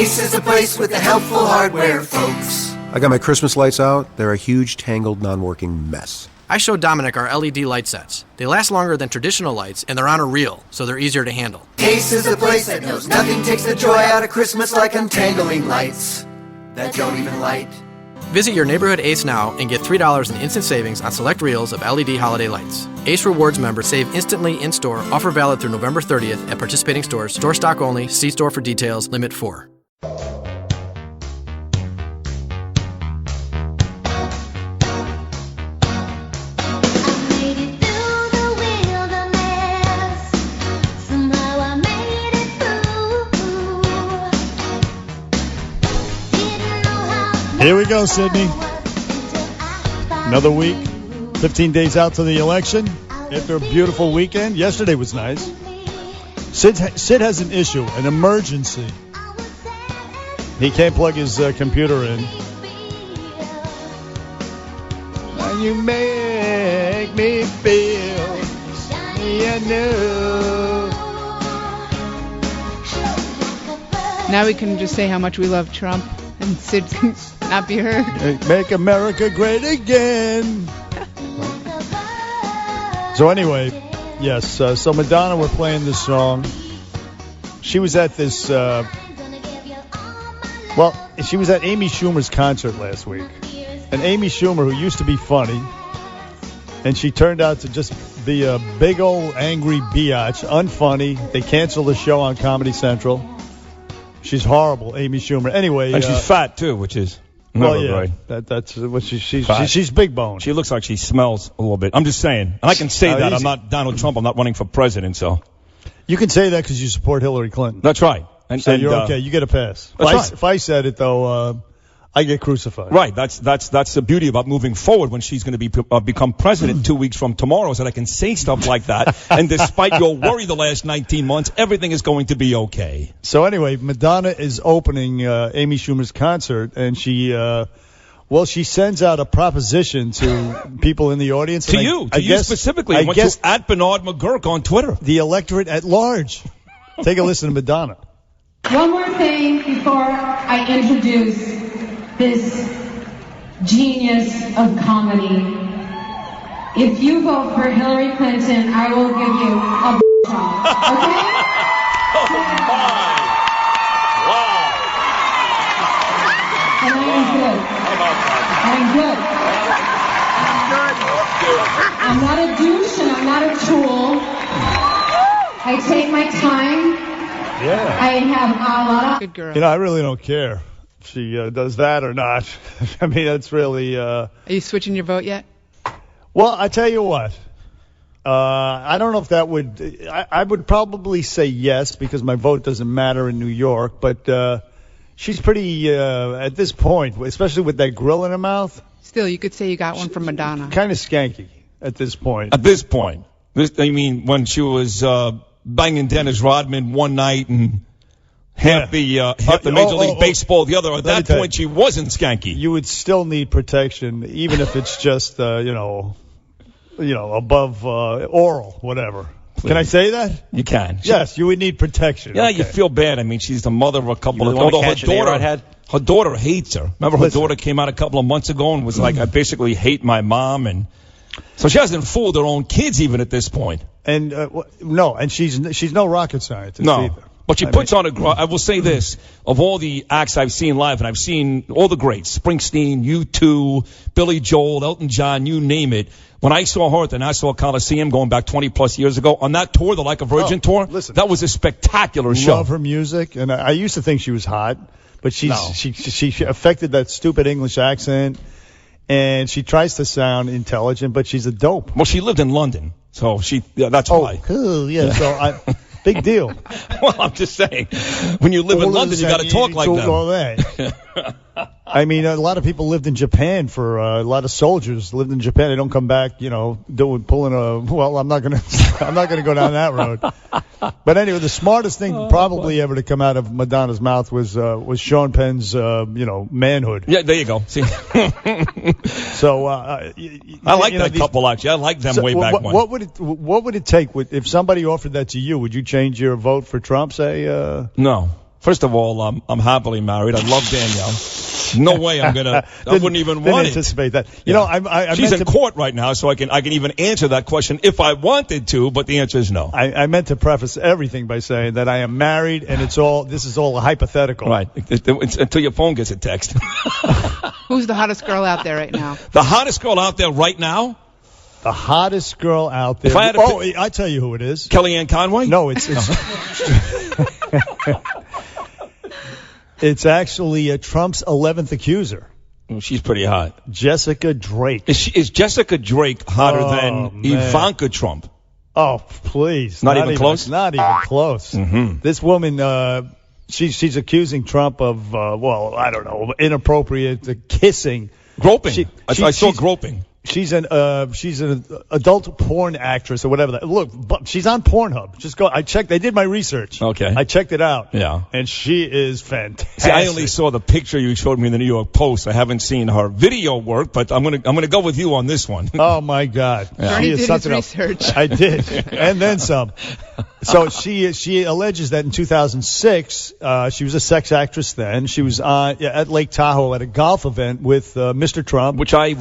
Ace is a place with the helpful hardware, folks. I got my Christmas lights out. They're a huge, tangled, non-working mess. I showed Dominic our LED light sets. They last longer than traditional lights, and they're on a reel, so they're easier to handle. Ace is a place that knows nothing takes the joy out of Christmas like untangling lights that don't even light. Visit your neighborhood Ace now and get $3 in instant savings on select reels of LED holiday lights. Ace Rewards members save instantly in-store. Offer valid through November 30th at participating stores. Store stock only. See store for details. Limit 4. Here we go, Sydney. Another week, 15 days out to the election. After a beautiful weekend. Yesterday was nice. Sid has an issue, an emergency. He can't plug his computer in. And you make me feel new. Now we can just say how much we love Trump, and Sid can not be heard. Make America great again. So anyway, yes, so Madonna, we're playing this song. She was at this, she was at Amy Schumer's concert last week. And Amy Schumer, who used to be funny, and she turned out to just be a big old angry biatch, unfunny. They canceled the show on Comedy Central. She's horrible, Amy Schumer. Anyway. And she's fat, too, which is... Well, yeah, right. That's what she's big bone. She looks like she smells a little bit. I'm just saying. And I can say that. Easy. I'm not Donald Trump. I'm not running for president, so. You can say that because you support Hillary Clinton. That's right. So you're okay. You get a pass. If I said it, though, I get crucified. Right. That's the beauty about moving forward when she's going to become president 2 weeks from tomorrow, so that I can say stuff like that. And despite your worry the last 19 months, everything is going to be okay. So anyway, Madonna is opening Amy Schumer's concert, and she sends out a proposition to people in the audience. To you specifically. I guess at Bernard McGurk on Twitter. The electorate at large. Take a listen to Madonna. One more thing before I introduce this genius of comedy. If you vote for Hillary Clinton, I will give you a job. Okay? Oh my! Wow! And I am good. I'm good. I'm not a douche and I'm not a tool. I take my time. Yeah. I have a lot of... Good girl. I really don't care. She does that or not. I mean, that's really... Are you switching your vote yet? Well, I tell you what. I don't know if that would... I would probably say yes, because my vote doesn't matter in New York. But she's pretty, at this point, especially with that grill in her mouth... Still, you could say you got one from Madonna. Kind of skanky at this point. At this point. I mean, when she was banging Dennis Rodman one night and... Half the Major League Baseball the other. At that point, she wasn't skanky. You would still need protection, even if it's just, above oral, whatever. Please. Can I say that? You can. Yes, you would need protection. Yeah, okay. You feel bad. I mean, she's the mother of a couple of... Although her daughter hates her. Remember, her daughter came out a couple of months ago and was like, I basically hate my mom. And so she hasn't fooled her own kids even at this point. And, no, and she's no rocket scientist either. But she puts on I will say this, of all the acts I've seen live, and I've seen all the greats, Springsteen, U2, Billy Joel, Elton John, you name it. When I saw her at the Nassau Coliseum going back 20 plus years ago, on that tour, the Like a Virgin tour, that was a spectacular show. Love her music, and I used to think she was hot, but she affected that stupid English accent, and she tries to sound intelligent, but she's a dope. Well, she lived in London, so that's why. Oh, cool, yeah, so big deal. Well, I'm just saying, when you live in London, you got to talk like that. I mean, a lot of people lived in Japan a lot of soldiers lived in Japan. They don't come back, pulling a. Well, I'm not gonna go down that road. But anyway, the smartest thing probably ever to come out of Madonna's mouth was Sean Penn's, manhood. Yeah, there you go. See. So I like that couple actually. I like them way back when. What would it take if somebody offered that to you? Would you change your vote for Trump? Say no. First of all, I'm happily married. I love Danielle. No way I wouldn't even want it. Anticipate that. She's in court right now, so I can even answer that question if I wanted to, but the answer is no. I meant to preface everything by saying that I am married, and this is all hypothetical. Right. It's until your phone gets a text. Who's the hottest girl out there right now? The hottest girl out there right now? The hottest girl out there. I tell you who it is. Kellyanne Conway? No, it's it's actually Trump's 11th accuser. Well, she's pretty hot. Jessica Drake. Is Jessica Drake hotter than Ivanka Trump? Oh, please. Not even close? Not even close. Mm-hmm. This woman, she's accusing Trump of, I don't know, inappropriate kissing. Groping. I saw groping. She's an adult porn actress or whatever. Look, she's on Pornhub. Just go. I checked. I did my research. Okay. I checked it out. Yeah. And she is fantastic. See, I only saw the picture you showed me in the New York Post. I haven't seen her video work, but I'm gonna go with you on this one. Oh my God. Yeah. She did his research. I did, and then some. So she alleges that in 2006, she was a sex actress then. She was at Lake Tahoe at a golf event with Mr. Trump, which I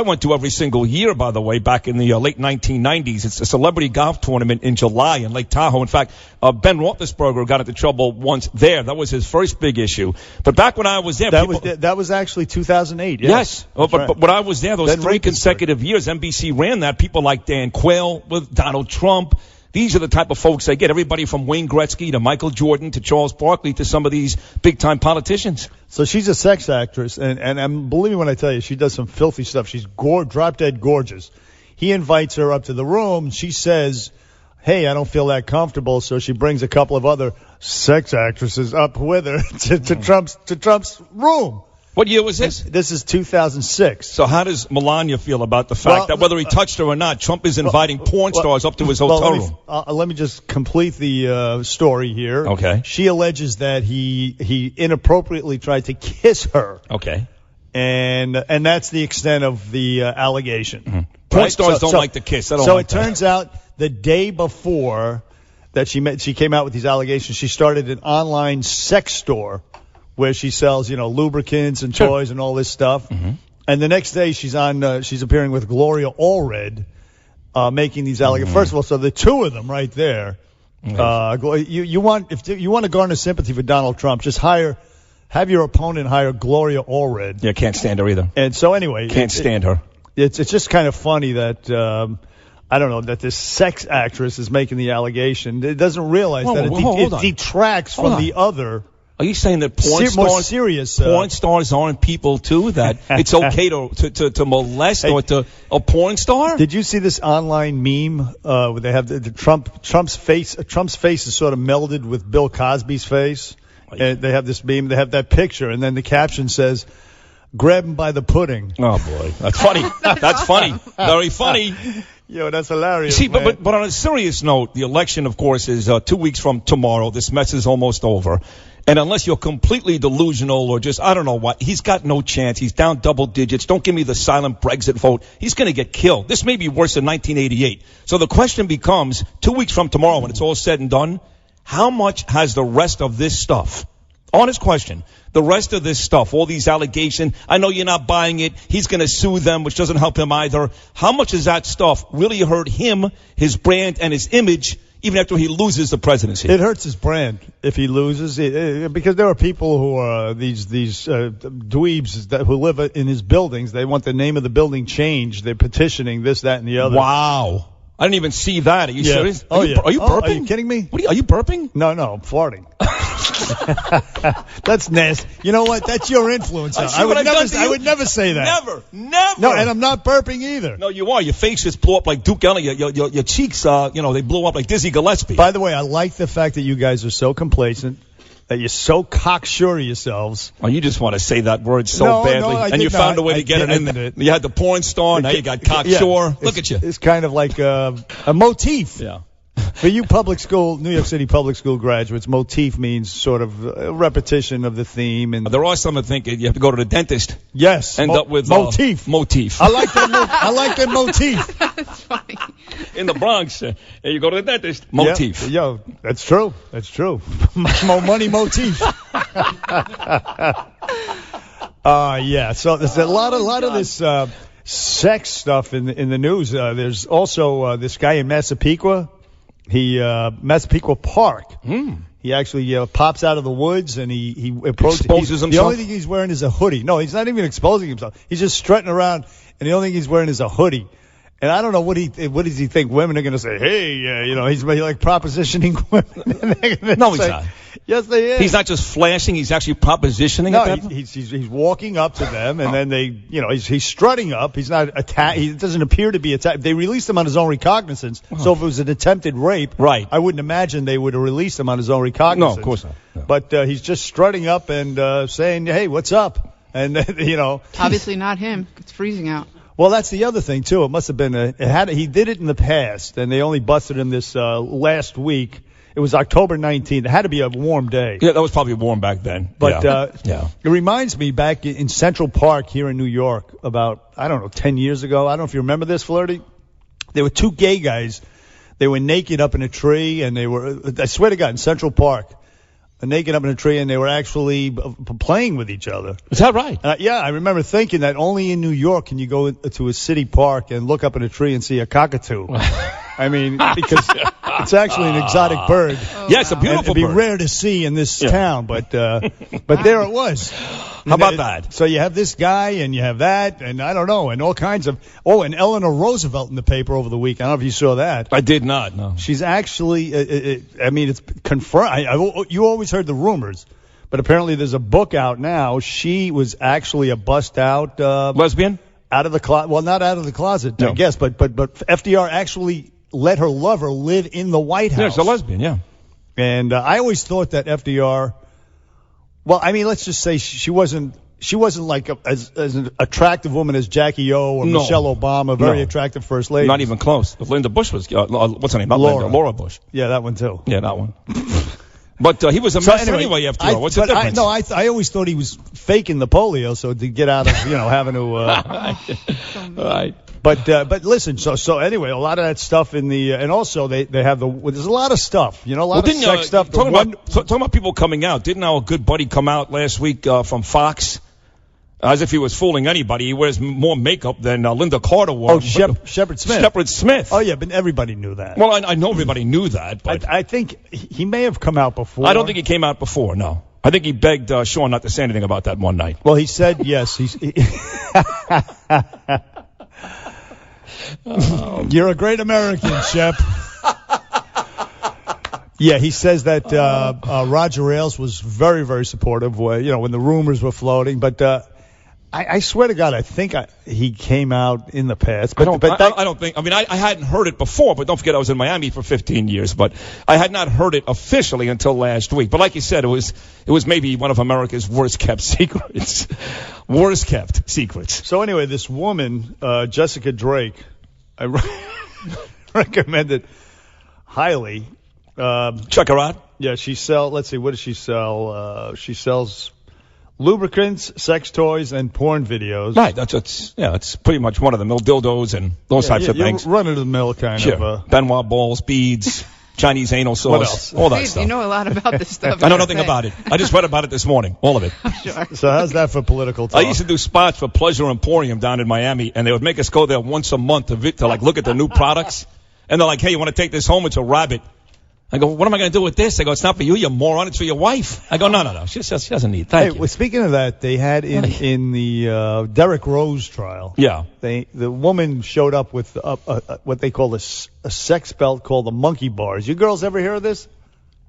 went to every single year, by the way, back in the late 1990s. It's a celebrity golf tournament in July in Lake Tahoe. In fact, Ben Roethlisberger got into trouble once there. That was his first big issue. But back when I was there, that was actually 2008. Yes. But when I was there, those 3 consecutive years, NBC ran that. People like Dan Quayle with Donald Trump. These are the type of folks they get. Everybody from Wayne Gretzky to Michael Jordan to Charles Barkley to some of these big-time politicians. So she's a sex actress, and believe me when I tell you, she does some filthy stuff. She's drop-dead gorgeous. He invites her up to the room. She says, hey, I don't feel that comfortable, so she brings a couple of other sex actresses up with her to Trump's room. What year was this? This is 2006. So how does Melania feel about the fact that whether he touched her or not, Trump is inviting porn stars up to his hotel room? Let me just complete the story here. Okay. She alleges that he inappropriately tried to kiss her. Okay. And that's the extent of the allegation. Mm-hmm. Porn stars don't like to kiss. So it turns out the day before that she came out with these allegations, she started an online sex store where she sells, lubricants and toys and all this stuff. Mm-hmm. And the next day she's appearing with Gloria Allred, making these allegations. Mm-hmm. First of all, so the two of them right there. Mm-hmm. You want to garner sympathy for Donald Trump, just have your opponent hire Gloria Allred. Yeah, can't stand her either. And so anyway, can't stand her. It's just kind of funny that I don't know that this sex actress is making the allegation. It doesn't realize that it detracts from the other. Are you saying that porn stars aren't people too? That it's okay to molest or to a porn star? Did you see this online meme where they have the Trump's face? Trump's face is sort of melded with Bill Cosby's face. And they have this meme. They have that picture, and then the caption says, "Grab him by the pudding." Oh boy, that's funny. That's funny. Very funny. Yo, that's hilarious. See, but on a serious note, the election, of course, is 2 weeks from tomorrow. This mess is almost over. And unless you're completely delusional or just, I don't know what, he's got no chance. He's down double digits. Don't give me the silent Brexit vote. He's going to get killed. This may be worse than 1988. So the question becomes, 2 weeks from tomorrow when it's all said and done, how much has the rest of this stuff, honest question, the rest of this stuff, all these allegations, I know you're not buying it, he's going to sue them, which doesn't help him either. How much has that stuff really hurt him, his brand, and his image, even after he loses the presidency? It hurts his brand if he loses, because there are people who are these dweebs who live in his buildings. They want the name of the building changed. They're petitioning this, that, and the other. Wow. I didn't even see that. Are you serious? Are you burping? Are you kidding me? Are you burping? No, I'm farting. That's nasty. You know what? That's your influence. I would never say that. Never. No, and I'm not burping either. No, you are. Your face just blew up like Duke Ellington. Your cheeks, they blew up like Dizzy Gillespie. By the way, I like the fact that you guys are so complacent, that you're so cocksure of yourselves. Oh, you just want to say that word so badly, and you found a way to get it in there. You had the porn star, now you got cocksure. Look at you. It's kind of like a motif. Yeah. For you New York City public school graduates, motif means sort of a repetition of the theme. And there are some that think you have to go to the dentist. Yes. End up with motif. Motif. I like that motif. That's funny. In the Bronx, and you go to the dentist, motif. Yeah, yo, that's true. That's true. Mo money motif. Yeah. So there's a lot of this sex stuff in the news. There's also this guy in Massapequa. Massapequa Park. He actually pops out of the woods and he approaches. Exposes himself? The only thing he's wearing is a hoodie. No, he's not even exposing himself. He's just strutting around, and the only thing he's wearing is a hoodie. And I don't know what does he think women are going to say? Hey, he's like propositioning women. No, he's not. Yes, they is. He's not just flashing; he's actually propositioning. No, at them? he's walking up to them, and then they, he's strutting up. He's not attack. He doesn't appear to be attacked. They released him on his own recognizance. So if it was an attempted rape, right, I wouldn't imagine they would have released him on his own recognizance. No, of course not. No. But he's just strutting up and saying, "Hey, what's up?" And obviously not him. It's freezing out. Well, that's the other thing too. It must have been he did it in the past, and they only busted him this last week. It was October 19th. It had to be a warm day. Yeah, that was probably warm back then. But yeah. It reminds me back in Central Park here in New York about, 10 years ago. I don't know if you remember this, Flirty. There were two gay guys. They were naked up in a tree, and I swear to God, in Central Park, naked up in a tree, and they were actually playing with each other. Is that right? Yeah, I remember thinking that only in New York can you go to a city park and look up in a tree and see a cockatoo. I mean, because it's actually an exotic bird. Yeah, it's a beautiful bird. It'd be bird. rare to see in this town, but there it was. How about that? So you have this guy, and you have that, and I don't know, and all kinds of. Oh, and Eleanor Roosevelt in the paper over the week. I don't know if you saw that. I did not. No. She's actually. It's confirmed. You always heard the rumors, but apparently there's a book out now. She was actually a bust-out lesbian. Out of the closet. Well, not out of the closet, no. I guess, but FDR actually let her lover live in the White House. Yeah, she's a lesbian, yeah. And I always thought that FDR. Well, I mean, let's just say she wasn't like as an attractive woman as Jackie O or Michelle Obama, very attractive first lady. Not even close. If Linda Bush was, what's her name? Not Laura. Linda, Laura Bush. Yeah, that one too. Yeah, that one. But he was a mess anyway, FDR. What's the difference? I always thought he was faking the polio, so to get out of having to. Right. But listen, so anyway, a lot of that stuff in the and also they have there's a lot of stuff, a lot of sex stuff. Talking about people coming out, didn't our good buddy come out last week from Fox? As if he was fooling anybody. He wears more makeup than Linda Carter wore. Oh, Shepard Smith. Shepard Smith. Oh, yeah, but everybody knew that. Well, I know everybody knew that, but I think he may have come out before. I don't think he came out before, no. I think he begged Sean not to say anything about that one night. Well, he said yes. You're a great American, Shep. Yeah, he says that Roger Ailes was very, very supportive, when the rumors were floating. But I swear to God, I think he came out in the past. But I don't think. I mean, I hadn't heard it before, but don't forget I was in Miami for 15 years. But I had not heard it officially until last week. But like you said, it was maybe one of America's worst kept secrets. Worst kept secrets. So anyway, this woman, Jessica Drake, I recommend it highly. Check her out. Yeah, let's see, what does she sell? She sells lubricants, sex toys, and porn videos. Right, that's pretty much one of the mill dildos and those types of things. Run-of-the-mill kind of. Benoit balls, beads, Chinese anal sauce. What else? All that stuff. You know a lot about this stuff. I know nothing about it. I just read about it this morning, all of it. Sure. So how's that for political talk? I used to do spots for Pleasure Emporium down in Miami, and they would make us go there once a month to like look at the new products. And they're like, hey, you want to take this home? It's a rabbit. I go, what am I going to do with this? They go, it's not for you, you moron. It's for your wife. I go, no. She doesn't need it. Thank you. Well, speaking of that, they had in the Derrick Rose trial. Yeah. The woman showed up with what they call a sex belt called the monkey bars. You girls ever hear of this?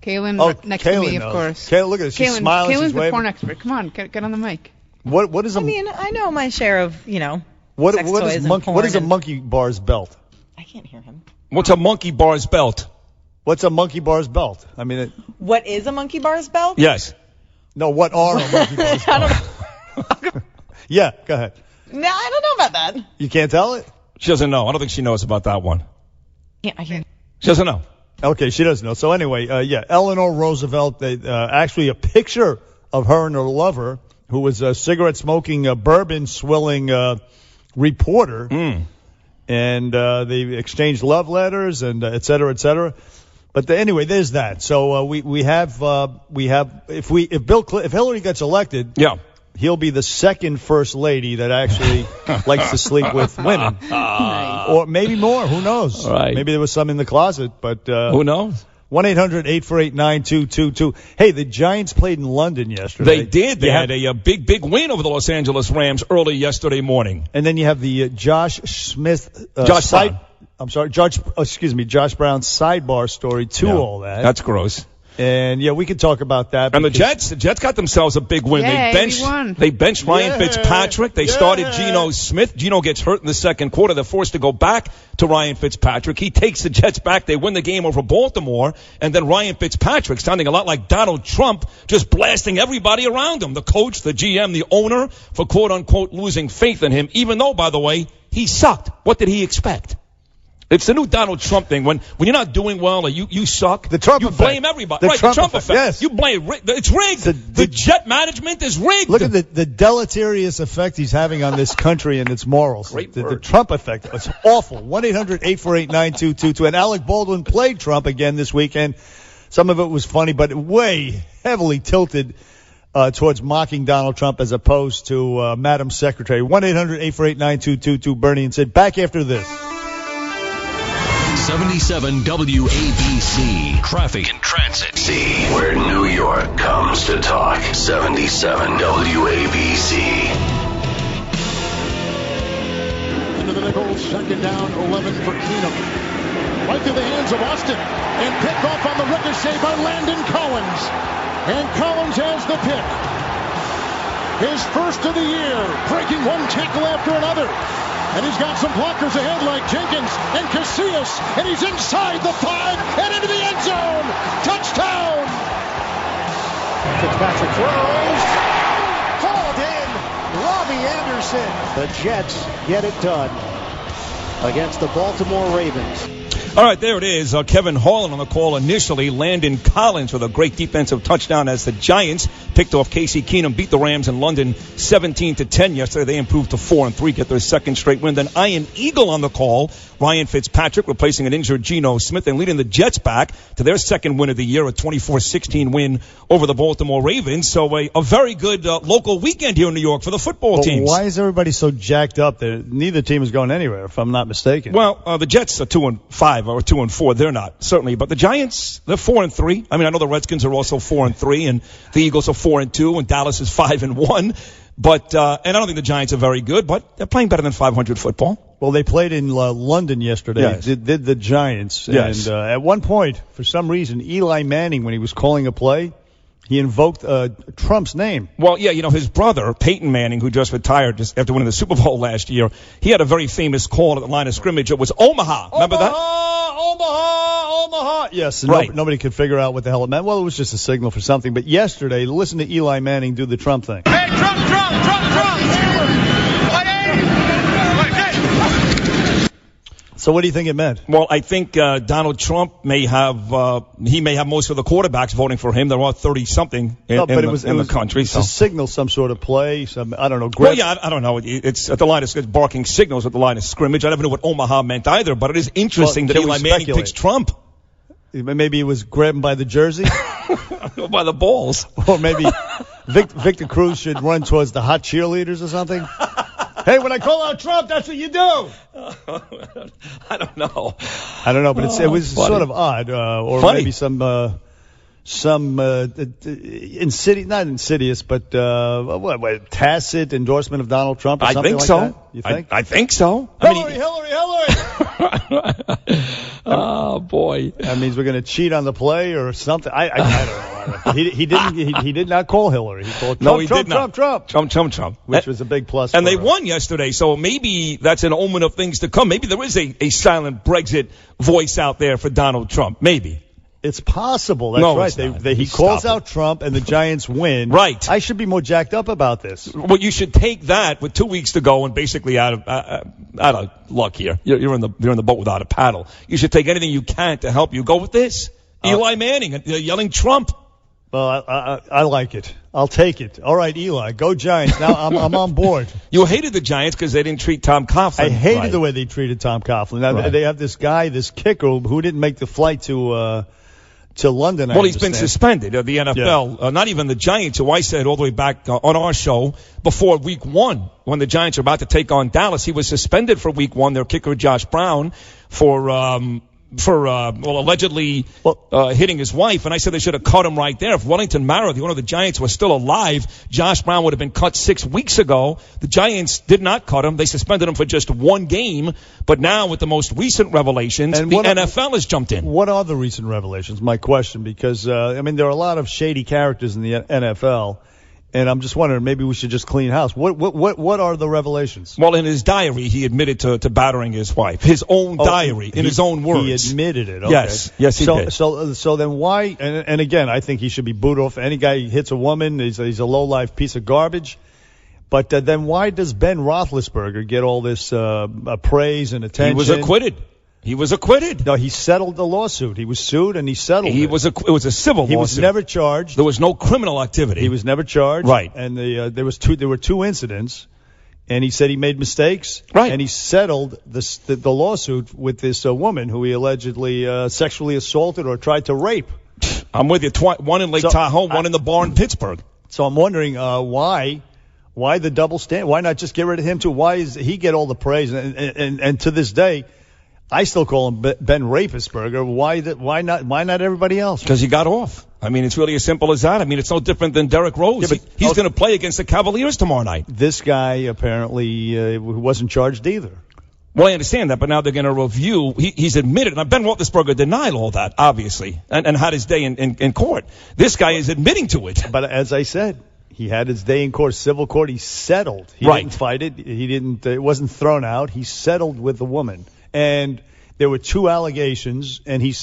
Kaylin next to me, of course. Kaylin, look at her. She's smiling. Kaylin's she's the waving. porn expert. Come on, get on the mic. What is a? I mean, I know my share of sex what toys is and porn. What is a monkey bars belt? I can't hear him. What's a monkey bars belt? What's a monkey bars belt? I mean, what is a monkey bars belt? Yes. No, what are a monkey bars belt? I don't know. Yeah, go ahead. No, I don't know about that. You can't tell it? She doesn't know. I don't think she knows about that one. Yeah, I can't. She doesn't know. Okay, she doesn't know. So anyway, Eleanor Roosevelt, actually a picture of her and her lover, who was a cigarette-smoking, bourbon-swilling reporter. and they exchanged love letters and et cetera, et cetera. But anyway, there's that. So we have if Hillary gets elected, Yeah. he'll be the second first lady that actually likes to sleep with women, or maybe more. Who knows? Right. Maybe there was some in the closet, but Who knows? 1-800-848-9222. Hey, the Giants played in London yesterday. They did. They had a big win over the Los Angeles Rams early yesterday morning. And then you have the Josh Brown sidebar story to all that. That's gross. And yeah, we could talk about that. And the Jets got themselves a big win. Yay, They benched Ryan Fitzpatrick. They started Geno Smith. Geno gets hurt in the second quarter. They're forced to go back to Ryan Fitzpatrick. He takes the Jets back. They win the game over Baltimore. And then Ryan Fitzpatrick, sounding a lot like Donald Trump, just blasting everybody around him. The coach, the GM, the owner, for quote-unquote losing faith in him, even though, by the way, he sucked. What did he expect? It's the new Donald Trump thing. When you're not doing well or you suck, the Trump effect. Blame everybody. The Trump effect. Yes. You blame it's rigged. The Jet management is rigged. Look at the deleterious effect he's having on this country and its morals. The Trump effect. It's awful. 1-800-848-9222. And Alec Baldwin played Trump again this weekend. Some of it was funny, but way heavily tilted towards mocking Donald Trump as opposed to Madam Secretary. 1-800-848-9222. Bernie and Sid. Back after this. 77 WABC. Traffic and Transit. See where New York comes to talk. 77 WABC. Into the nickel, second down, 11 for Keenum. Right through the hands of Austin. And picked off on the ricochet by Landon Collins. And Collins has the pick. His first of the year, breaking one tackle after another. And he's got some blockers ahead like Jenkins and Casillas. And he's inside the 5 and into the end zone. Touchdown! Fitzpatrick throws. Hauled in. Robbie Anderson. The Jets get it done against the Baltimore Ravens. All right, there it is. Kevin Harlan on the call initially. Landon Collins with a great defensive touchdown as the Giants picked off Casey Keenum, beat the Rams in London 17-10 yesterday. They improved to 4-3, get their second straight win. Then Ian Eagle on the call. Ryan Fitzpatrick replacing an injured Geno Smith and leading the Jets back to their second win of the year, a 24-16 win over the Baltimore Ravens. So a very good local weekend here in New York for the football teams. Why is everybody so jacked up? Neither team is going anywhere, if I'm not mistaken. Well, the Jets are 2-5 or 2-4. They're not, certainly. But the Giants, they're 4-3. I mean, I know the Redskins are also 4-3, and the Eagles are 4-2, and Dallas is 5-1. But and I don't think the Giants are very good, but they're playing better than 500 football. Well, they played in London yesterday. Yes. Did the Giants. Yes. And at one point, for some reason, Eli Manning, when he was calling a play, he invoked Trump's name. Well, yeah, his brother, Peyton Manning, who just retired just after winning the Super Bowl last year, he had a very famous call at the line of scrimmage. It was Omaha. Remember that? Omaha. Yes, and right. Nobody could figure out what the hell it meant. Well, it was just a signal for something. But yesterday, listen to Eli Manning do the Trump thing. Hey, Trump! So what do you think it meant? Well, I think Donald Trump may have most of the quarterbacks voting for him. There are 30-something in the country. It's a signal, some sort of play, I don't know. Well, yeah, I don't know. It's at the line of barking signals at the line of scrimmage. I never knew what Omaha meant either, but it is interesting that Eli Manning picks Trump. Maybe he was grabbing by the jersey. By the balls. Or maybe Victor Cruz should run towards the hot cheerleaders or something. Hey, when I call out Trump, that's what you do. I don't know, but it was funny. Sort of odd, or funny. Maybe some not insidious, but tacit endorsement of Donald Trump or something like so. That? You think? I think so. Hillary! Oh boy! That means we're going to cheat on the play or something. I don't know. He did not call Hillary. He called Trump, which was a big plus. And they won yesterday, so maybe that's an omen of things to come. Maybe there is a silent Brexit voice out there for Donald Trump. Maybe. It's possible. That's right. He calls out Trump and the Giants win. Right. I should be more jacked up about this. Well, you should take that with 2 weeks to go and basically out of luck here. You're in the boat without a paddle. You should take anything you can to help you. Go with this. Eli Manning yelling Trump. Well, I like it. I'll take it. All right, Eli, go Giants. Now I'm on board. You hated the Giants because they didn't treat Tom Coughlin. I hated the way they treated Tom Coughlin. Now, they have this guy, this kicker, who didn't make the flight to London. Well, he's been suspended. The NFL, not even the Giants, who I said all the way back on our show before Week 1, when the Giants are about to take on Dallas, he was suspended for Week 1. Their kicker, Josh Brown, for allegedly hitting his wife, and I said they should have cut him right there. If Wellington Mara, the owner of the Giants, was still alive, Josh Brown would have been cut 6 weeks ago. The Giants did not cut him. They suspended him for just 1 game, but now with the most recent revelations, the NFL has jumped in. What are the recent revelations? My question, because, there are a lot of shady characters in the NFL, and I'm just wondering, maybe we should just clean house. What are the revelations? Well, in his diary, he admitted to battering his wife. His own diary, in his own words. He admitted it. Okay. Yes, he did. So then why? And again, I think he should be booed off. Any guy who hits a woman, he's a low-life piece of garbage. But then why does Ben Roethlisberger get all this praise and attention? He was acquitted. No, he settled the lawsuit. He was sued and he settled it. It was a civil lawsuit. He was never charged. There was no criminal activity. He was never charged. Right. And there were 2 incidents, and he said he made mistakes. Right. And he settled the lawsuit with this woman who he allegedly sexually assaulted or tried to rape. I'm with you. One in Lake Tahoe, one in the bar in Pittsburgh. So I'm wondering why the double stand? Why not just get rid of him too? Why does he get all the praise? And to this day, I still call him Ben Rapisberger. Why not everybody else? Because he got off. It's really as simple as that. It's no different than Derrick Rose. He's going to play against the Cavaliers tomorrow night. This guy apparently wasn't charged either. Well, I understand that, but now they're going to review. He's admitted. Now, Ben Roethlisberger denied all that, obviously, and had his day in court. This guy is admitting to it. But as I said, he had his day in court, civil court. He settled. He didn't fight it. He didn't. It wasn't thrown out. He settled with the woman. And there were 2 allegations, and he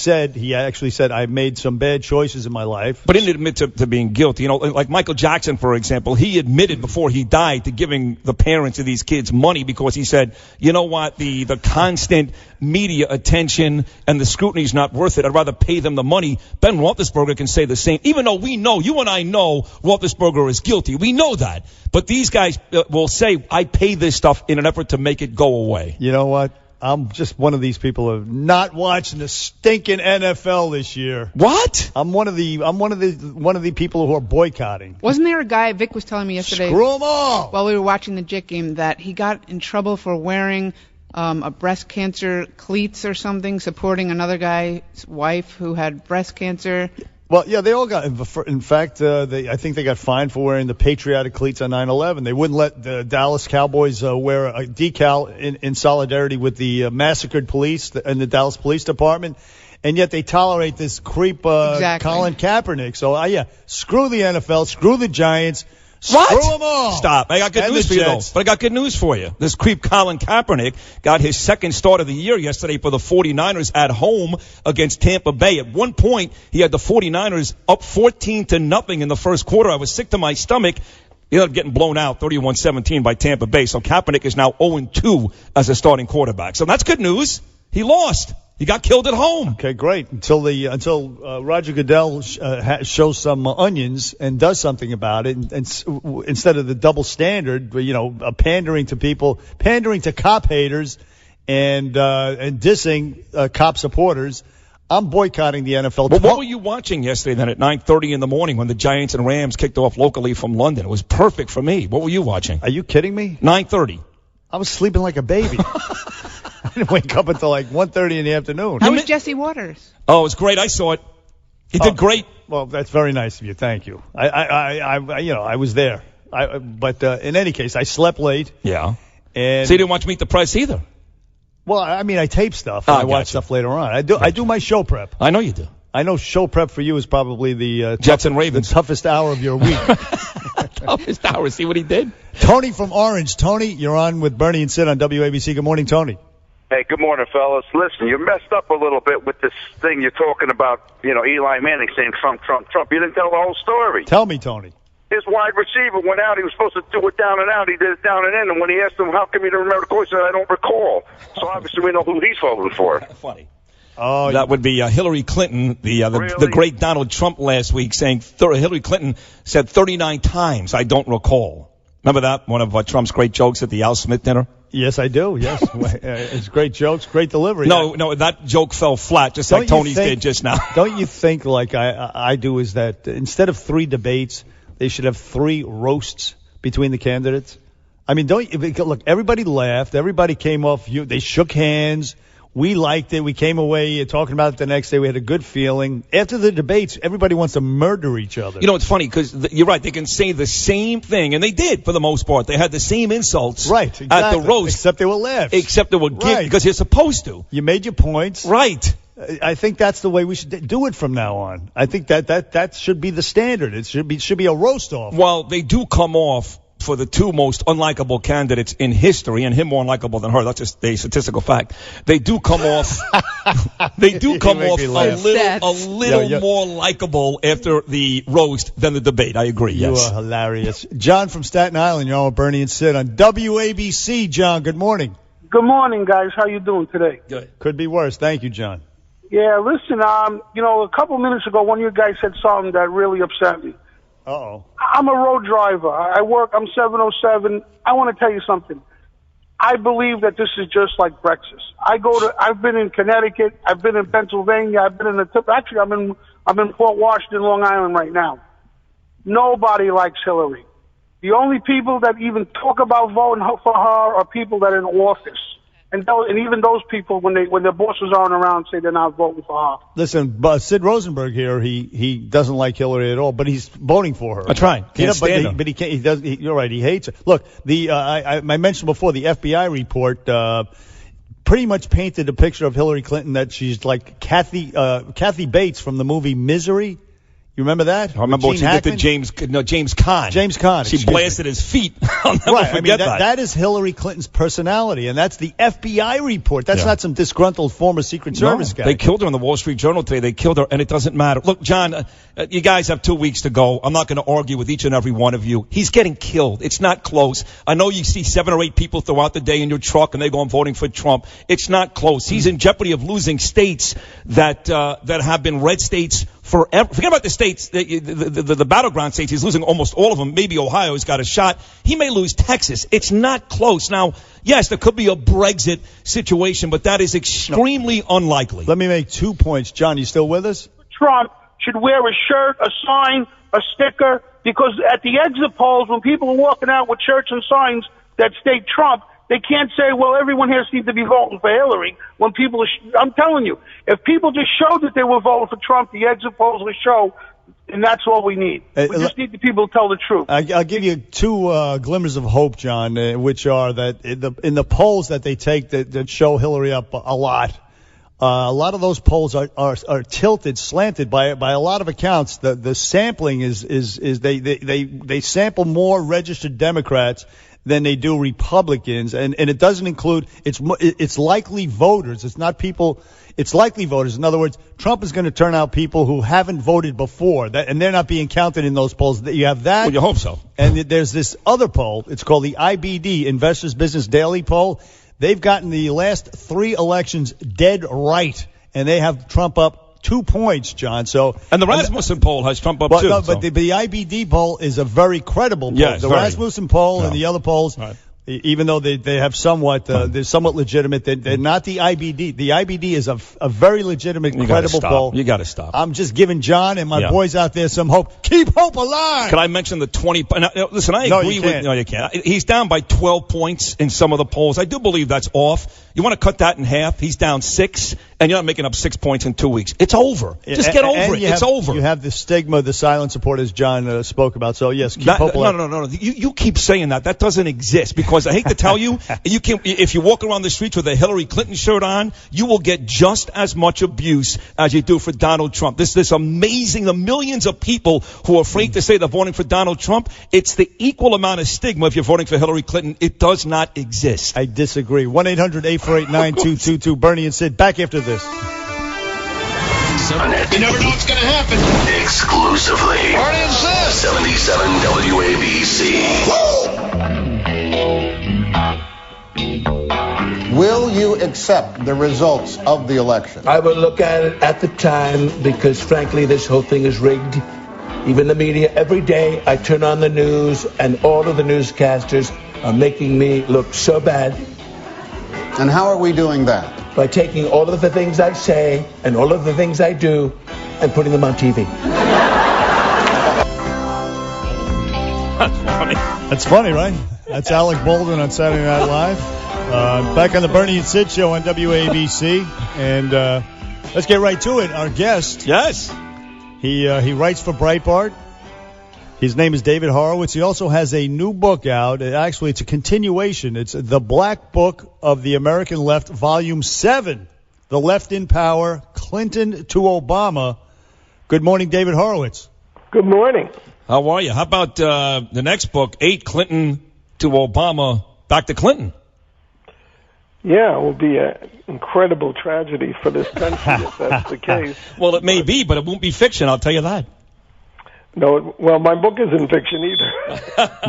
actually said, I made some bad choices in my life. But he didn't admit to being guilty. Like Michael Jackson, for example, he admitted before he died to giving the parents of these kids money because he said, you know what, the constant media attention and the scrutiny is not worth it. I'd rather pay them the money. Ben Roethlisberger can say the same, even though we know, you and I know Roethlisberger is guilty. We know that. But these guys will say, I pay this stuff in an effort to make it go away. You know what? I'm just one of these people who are not watching the stinking NFL this year. What? I'm one of the people who are boycotting. Wasn't there a guy, Vic was telling me yesterday, screw them all, while we were watching the Jet game, that he got in trouble for wearing a breast cancer cleats or something, supporting another guy's wife who had breast cancer? Well, yeah, they all got. In fact, I think they got fined for wearing the patriotic cleats on 9/11. They wouldn't let the Dallas Cowboys wear a decal in solidarity with the massacred police and the Dallas Police Department, and yet they tolerate this creep Colin Kaepernick. So, screw the NFL, screw the Giants. What? Screw them all. Stop. I got good news for you, though. But I got good news for you. This creep Colin Kaepernick got his second start of the year yesterday for the 49ers at home against Tampa Bay. At one point, he had the 49ers up 14-0 in the first quarter. I was sick to my stomach. He ended up getting blown out 31-17 by Tampa Bay. So Kaepernick is now 0-2 as a starting quarterback. So that's good news. He lost. He got killed at home. Okay, great. Until Roger Goodell shows some onions and does something about it, and instead of the double standard, pandering to people, pandering to cop haters, and dissing cop supporters. I'm boycotting the NFL. But what were you watching yesterday then at 9:30 in the morning when the Giants and Rams kicked off locally from London? It was perfect for me. What were you watching? Are you kidding me? 9:30. I was sleeping like a baby. I didn't wake up until like 1:30 in the afternoon. How was Jesse Waters? Oh, it was great. I saw it. He did great. Well, that's very nice of you. Thank you. I was there. But in any case, I slept late. Yeah. And so you didn't watch Meet the Press either? Well, I tape stuff. And I watch stuff later on. I do my show prep. I know you do. I know show prep for you is probably the Jets and Ravens. The toughest hour of your week. Toughest hour. See what he did? Tony from Orange. Tony, you're on with Bernie and Sid on WABC. Good morning, Tony. Hey, good morning, fellas. Listen, you messed up a little bit with this thing you're talking about, Eli Manning saying Trump, Trump, Trump. You didn't tell the whole story. Tell me, Tony. His wide receiver went out. He was supposed to do it down and out. He did it down and in. And when he asked him, how come you don't remember the coach, he said, I don't recall. So obviously we know who he's voting for. Funny. Oh, that would be Hillary Clinton, the great Donald Trump last week saying Hillary Clinton said 39 times, I don't recall. Remember that? One of Trump's great jokes at the Al Smith dinner? Yes, I do. Yes. It's great jokes, great delivery. No, that joke fell flat, just like Tony's did just now. Don't you think, like I do, is that instead of 3 debates, they should have 3 roasts between the candidates? I mean, look, everybody laughed. Everybody came off. They shook hands. We liked it. We came away talking about it the next day. We had a good feeling. After the debates, everybody wants to murder each other. You know, it's funny because you're right. They can say the same thing, and they did for the most part. They had the same insults exactly. At the roast. Except they were laughs. Except they were because you're supposed to. You made your points. Right. I think that's the way we should do it from now on. I think that should be the standard. It should be a roast-off. Well, they do come off for the 2 most unlikable candidates in history, and him more unlikable than her. That's just a statistical fact. They do come off. They do come off a little more likable after the roast than the debate. I agree. You yes. are hilarious, John from Staten Island. You're on with Bernie and Sid on WABC. John, good morning. Good morning, guys. How you doing today? Good. Could be worse. Thank you, John. Yeah, listen. A couple minutes ago, one of you guys said something that really upset me. Uh-oh. I'm a road driver. I'm 707. I want to tell you something. I believe that this is just like Brexit. I've been in Connecticut. I've been in Pennsylvania. I've been in actually, I'm in Port Washington, Long Island right now. Nobody likes Hillary. The only people that even talk about voting for her are people that are in office. And even those people, when their bosses aren't around, say they're not voting for her. Listen, Sid Rosenberg here, he doesn't like Hillary at all, but he's voting for her. That's right. But he can't. You're right. He hates her. Look, I mentioned before the FBI report pretty much painted a picture of Hillary Clinton that she's like Kathy Bates from the movie Misery. You remember that? I remember what she did to James Caan. James Caan. She blasted his feet. I'll never forget that. That is Hillary Clinton's personality, and that's the FBI report. That's not some disgruntled former Secret Service guy. They killed her in the Wall Street Journal today. They killed her, and it doesn't matter. Look, John, you guys have 2 weeks to go. I'm not going to argue with each and every one of you. He's getting killed. It's not close. I know you see 7 or 8 people throughout the day in your truck, and they go on voting for Trump. It's not close. He's in jeopardy of losing states that have been red states forever. Forget about the states, the battleground states. He's losing almost all of them. Maybe Ohio's got a shot. He may lose Texas. It's not close. Now, yes, there could be a Brexit situation, but that is extremely unlikely. Let me make 2 points. John, you still with us? Trump should wear a shirt, a sign, a sticker, because at the exit polls, when people are walking out with shirts and signs that state Trump, they can't say, well, everyone here seems to be voting for Hillary. When people I'm telling you, if people just showed that they were voting for Trump, the exit polls will show, and that's all we need. We just need the people to tell the truth. I'll give you 2 glimmers of hope, John, which are that in the polls that they take that show Hillary up a lot of those polls are tilted, slanted by a lot of accounts. The sampling is they sample more registered Democrats than they do Republicans, and it doesn't include it's likely voters. It's not people. It's likely voters. In other words, Trump is going to turn out people who haven't voted before, and they're not being counted in those polls. You have that. Well, you hope so. And there's this other poll. It's called the IBD, Investors Business Daily Poll. They've gotten the last 3 elections dead right, and they have Trump up 2 points, John. And the Rasmussen poll has Trump up too. No, but the IBD poll is a very credible poll. Yes, the Rasmussen poll and the other polls, even though they have somewhat, they're somewhat legitimate, they're not the IBD. The IBD is a very legitimate, credible poll. You got to stop. I'm just giving John and my boys out there some hope. Keep hope alive. Can I mention the 20? Listen, I agree with. No, you can't. He's down by 12 points in some of the polls. I do believe that's off. You want to cut that in half? He's down 6, and you're not making up 6 points in 2 weeks. It's over. Just get over it. It's over. You have the stigma, the silent support, as John spoke about. So yes, keep hope alive. No. You keep saying that. That doesn't exist because I hate to tell you, if you walk around the streets with a Hillary Clinton shirt on, you will get just as much abuse as you do for Donald Trump. This amazing, the millions of people who are afraid to say they're voting for Donald Trump. It's the equal amount of stigma if you're voting for Hillary Clinton. It does not exist. I disagree. 1-800-848-9222. Bernie and Sid back after this. You never know what's going to happen. Exclusively. Bernie and Sid. 77 WABC. Will you accept the results of the election? I will look at it at the time because, frankly, this whole thing is rigged. Even the media, every day I turn on the news and all of the newscasters are making me look so bad. And how are we doing that? By taking all of the things I say and all of the things I do and putting them on TV. That's funny. That's funny, right? That's Alec Baldwin on Saturday Night Live. Back on the Bernie and Sid show on WABC. And let's get right to it. Our guest. Yes. He writes for Breitbart. His name is David Horowitz. He also has a new book out. Actually, it's a continuation. It's The Black Book of the American Left, Volume 7, The Left in Power, Clinton to Obama. Good morning, David Horowitz. Good morning. How are you? How about the next book, 8 Clinton to Obama, back to Clinton? Yeah, it will be an incredible tragedy for this country if that's the case. Well, it may be, but it won't be fiction, I'll tell you that. No, well, my book isn't fiction either.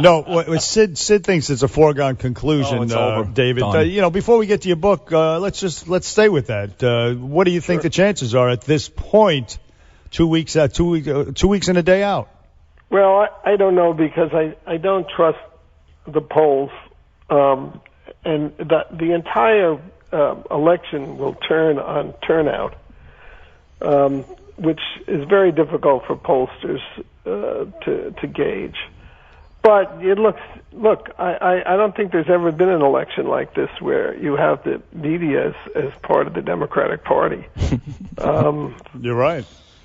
No, Sid thinks it's a foregone conclusion, it's over. David. Before we get to your book, let's stay with that. What do you think the chances are at this point, 2 weeks and a day out? Well, I don't know because I don't trust the polls, and the entire election will turn on turnout, which is very difficult for pollsters to gauge. But it looks. Look, I don't think there's ever been an election like this where you have the media as part of the Democratic Party. You're right.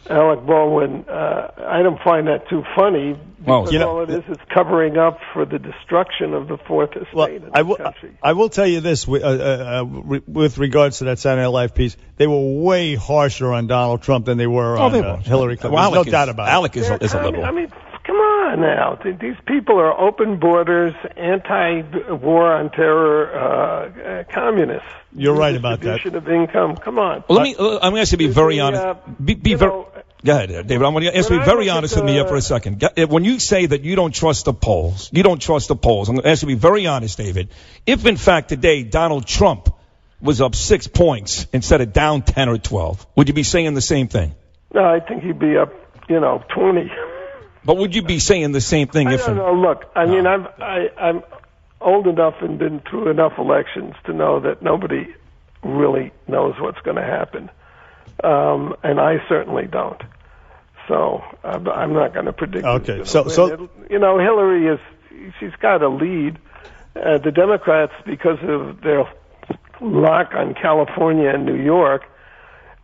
Alec Baldwin, I don't find that too funny because all it is covering up for the destruction of the fourth estate in the country. I will tell you this with regards to that Saturday Night Live piece. They were way harsher on Donald Trump than they were on Hillary Clinton. Well, There's no doubt about it. Alec is a liberal. I mean, come on now. These people are open borders, anti-war on terror communists. You're right about that. Distribution of income. Come on. Well, I'm going to ask you to be very honest. Go ahead, David. I'm going to ask you to be very honest with me here for a second. When you say that you don't trust the polls, I'm going to ask you to be very honest, David. If, in fact, today Donald Trump was up 6 points instead of down 10 or 12, would you be saying the same thing? No, I think he'd be up, 20. But would you be saying the same thing I don't know. Look, I mean, I'm old enough and been through enough elections to know that nobody really knows what's going to happen. And I certainly don't. So I'm not going to predict. Okay, Hillary she's got a lead. The Democrats, because of their lock on California and New York,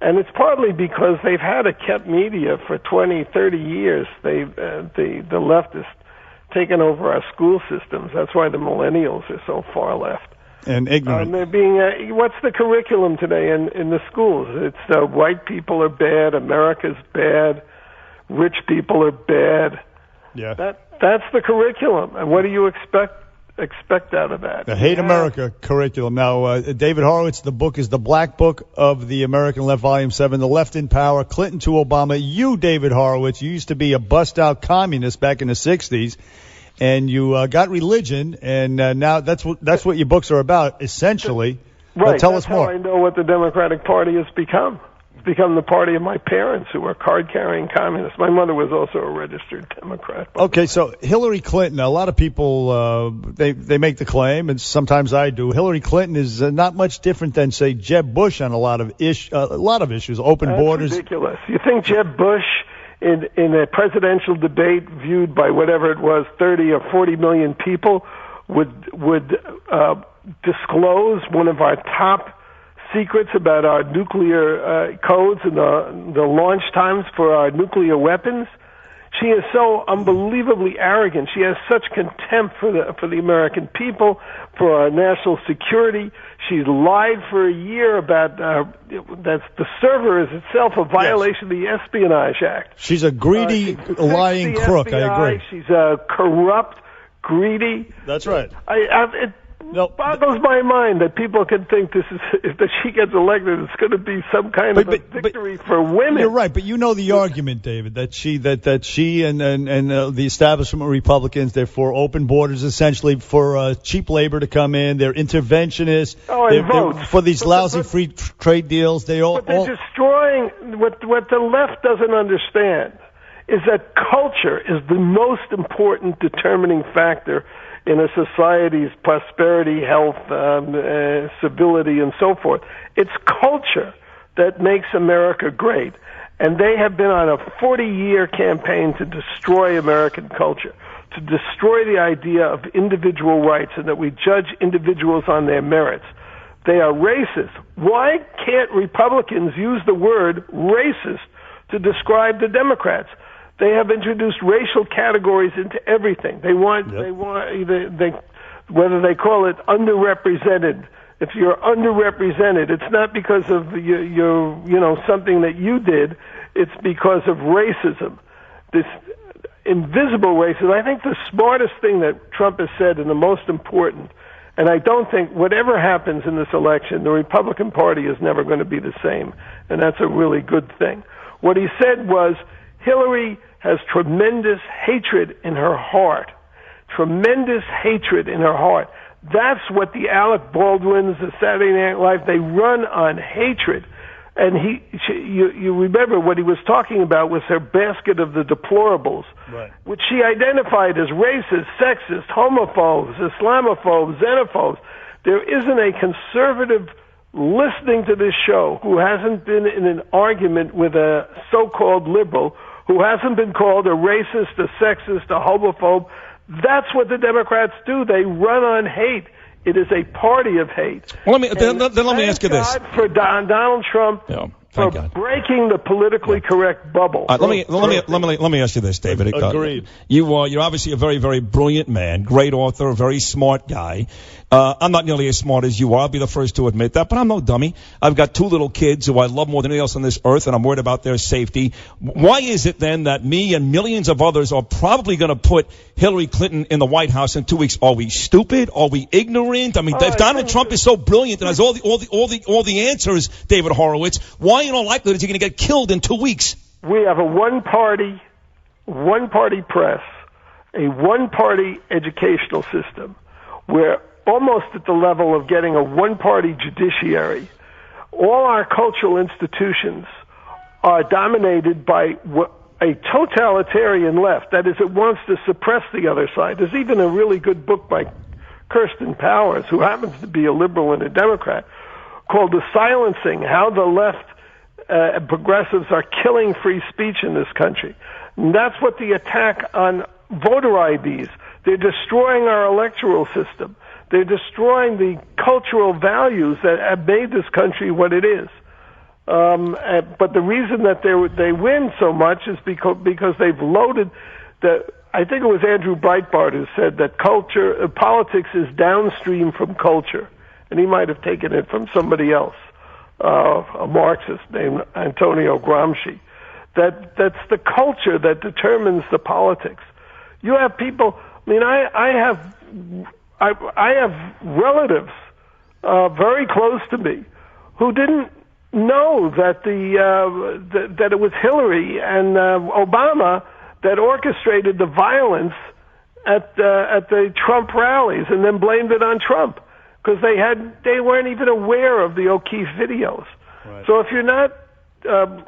and it's partly because they've had a kept media for 20, 30 years. The leftists taken over our school systems. That's why the millennials are so far left. And ignorant. They're being, what's the curriculum today in the schools? It's white people are bad, America's bad, rich people are bad. Yeah. That's the curriculum. And what do you expect out of that? The Hate America curriculum. Now, David Horowitz, the book is The Black Book of the American Left, Volume 7, The Left in Power, Clinton to Obama. You, David Horowitz, you used to be a bust-out communist back in the 60s. And you got religion, and now that's what your books are about, essentially. Right. Tell us more. That's how I know what the Democratic Party has become. It's become the party of my parents, who are card-carrying communists. My mother was also a registered Democrat. Okay, so Hillary Clinton, a lot of people, they make the claim, and sometimes I do, Hillary Clinton is not much different than, say, Jeb Bush on a lot of issues, open borders. That's ridiculous. You think Jeb Bush, in a presidential debate viewed by whatever it was, 30 or 40 million people, would disclose one of our top secrets about our nuclear codes and the launch times for our nuclear weapons? She is so unbelievably arrogant. She has such contempt for the American people, for our national security. She's lied for a year about that the server is itself a violation of the Espionage Act. She's a greedy, lying crook. FBI. I agree. She's corrupt, greedy. That's right. boggles my mind that people can think this is if she gets elected, it's going to be some kind of a victory for women. You're right, but you know the argument, David, that she and the establishment Republicans, they're for open borders, essentially for cheap labor to come in. They're interventionists. They're for these lousy free trade deals. But they're destroying what the left doesn't understand is that culture is the most important determining factor in a society's prosperity, health, civility, and so forth. It's culture that makes America great. And they have been on a 40-year campaign to destroy American culture, to destroy the idea of individual rights and that we judge individuals on their merits. They are racist. Why can't Republicans use the word racist to describe the Democrats? They have introduced racial categories into everything. They want whether they call it underrepresented. If you're underrepresented, it's not because of your something that you did. It's because of racism. This invisible racism. I think the smartest thing that Trump has said and the most important, and I don't think whatever happens in this election, the Republican Party is never going to be the same, and that's a really good thing. What he said was Hillary has tremendous hatred in her heart. Tremendous hatred in her heart. That's what the Alec Baldwins, the Saturday Night Live, they run on hatred. And you remember what he was talking about was her basket of the deplorables, right, which she identified as racist, sexist, homophobes, Islamophobes, xenophobes. There isn't a conservative listening to this show who hasn't been in an argument with a so-called liberal, who hasn't been called a racist, a sexist, a homophobe. That's what the Democrats do. They run on hate. It is a party of hate. Well, let me ask you this. Thank God for Donald Trump for breaking the politically correct bubble. Let me ask you this, David. Agreed. You're obviously a very, very brilliant man, great author, a very smart guy. I'm not nearly as smart as you are. I'll be the first to admit that, but I'm no dummy. I've got 2 little kids who I love more than anything else on this earth, and I'm worried about their safety. Why is it then that me and millions of others are probably going to put Hillary Clinton in the White House in 2 weeks? Are we stupid? Are we ignorant? I mean, if Donald Trump is so brilliant and has all the answers, David Horowitz, why in all likelihood is he going to get killed in 2 weeks? We have a one-party press, a one-party educational system, where almost at the level of getting a one-party judiciary, all our cultural institutions are dominated by a totalitarian left. That is, it wants to suppress the other side. There's even a really good book by Kirsten Powers, who happens to be a liberal and a Democrat, called The Silencing, How the Left Progressives Are Killing Free Speech in This Country. And that's what the attack on voter IDs. They're destroying our electoral system. They're destroying the cultural values that have made this country what it is. But the reason that they win so much is because they've loaded I think it was Andrew Breitbart who said that politics is downstream from culture, and he might have taken it from somebody else, a Marxist named Antonio Gramsci. That's the culture that determines the politics. You have people. I mean, I have relatives very close to me who didn't know that that it was Hillary and Obama that orchestrated the violence at the Trump rallies, and then blamed it on Trump because they weren't even aware of the O'Keefe videos. Right. So if you're not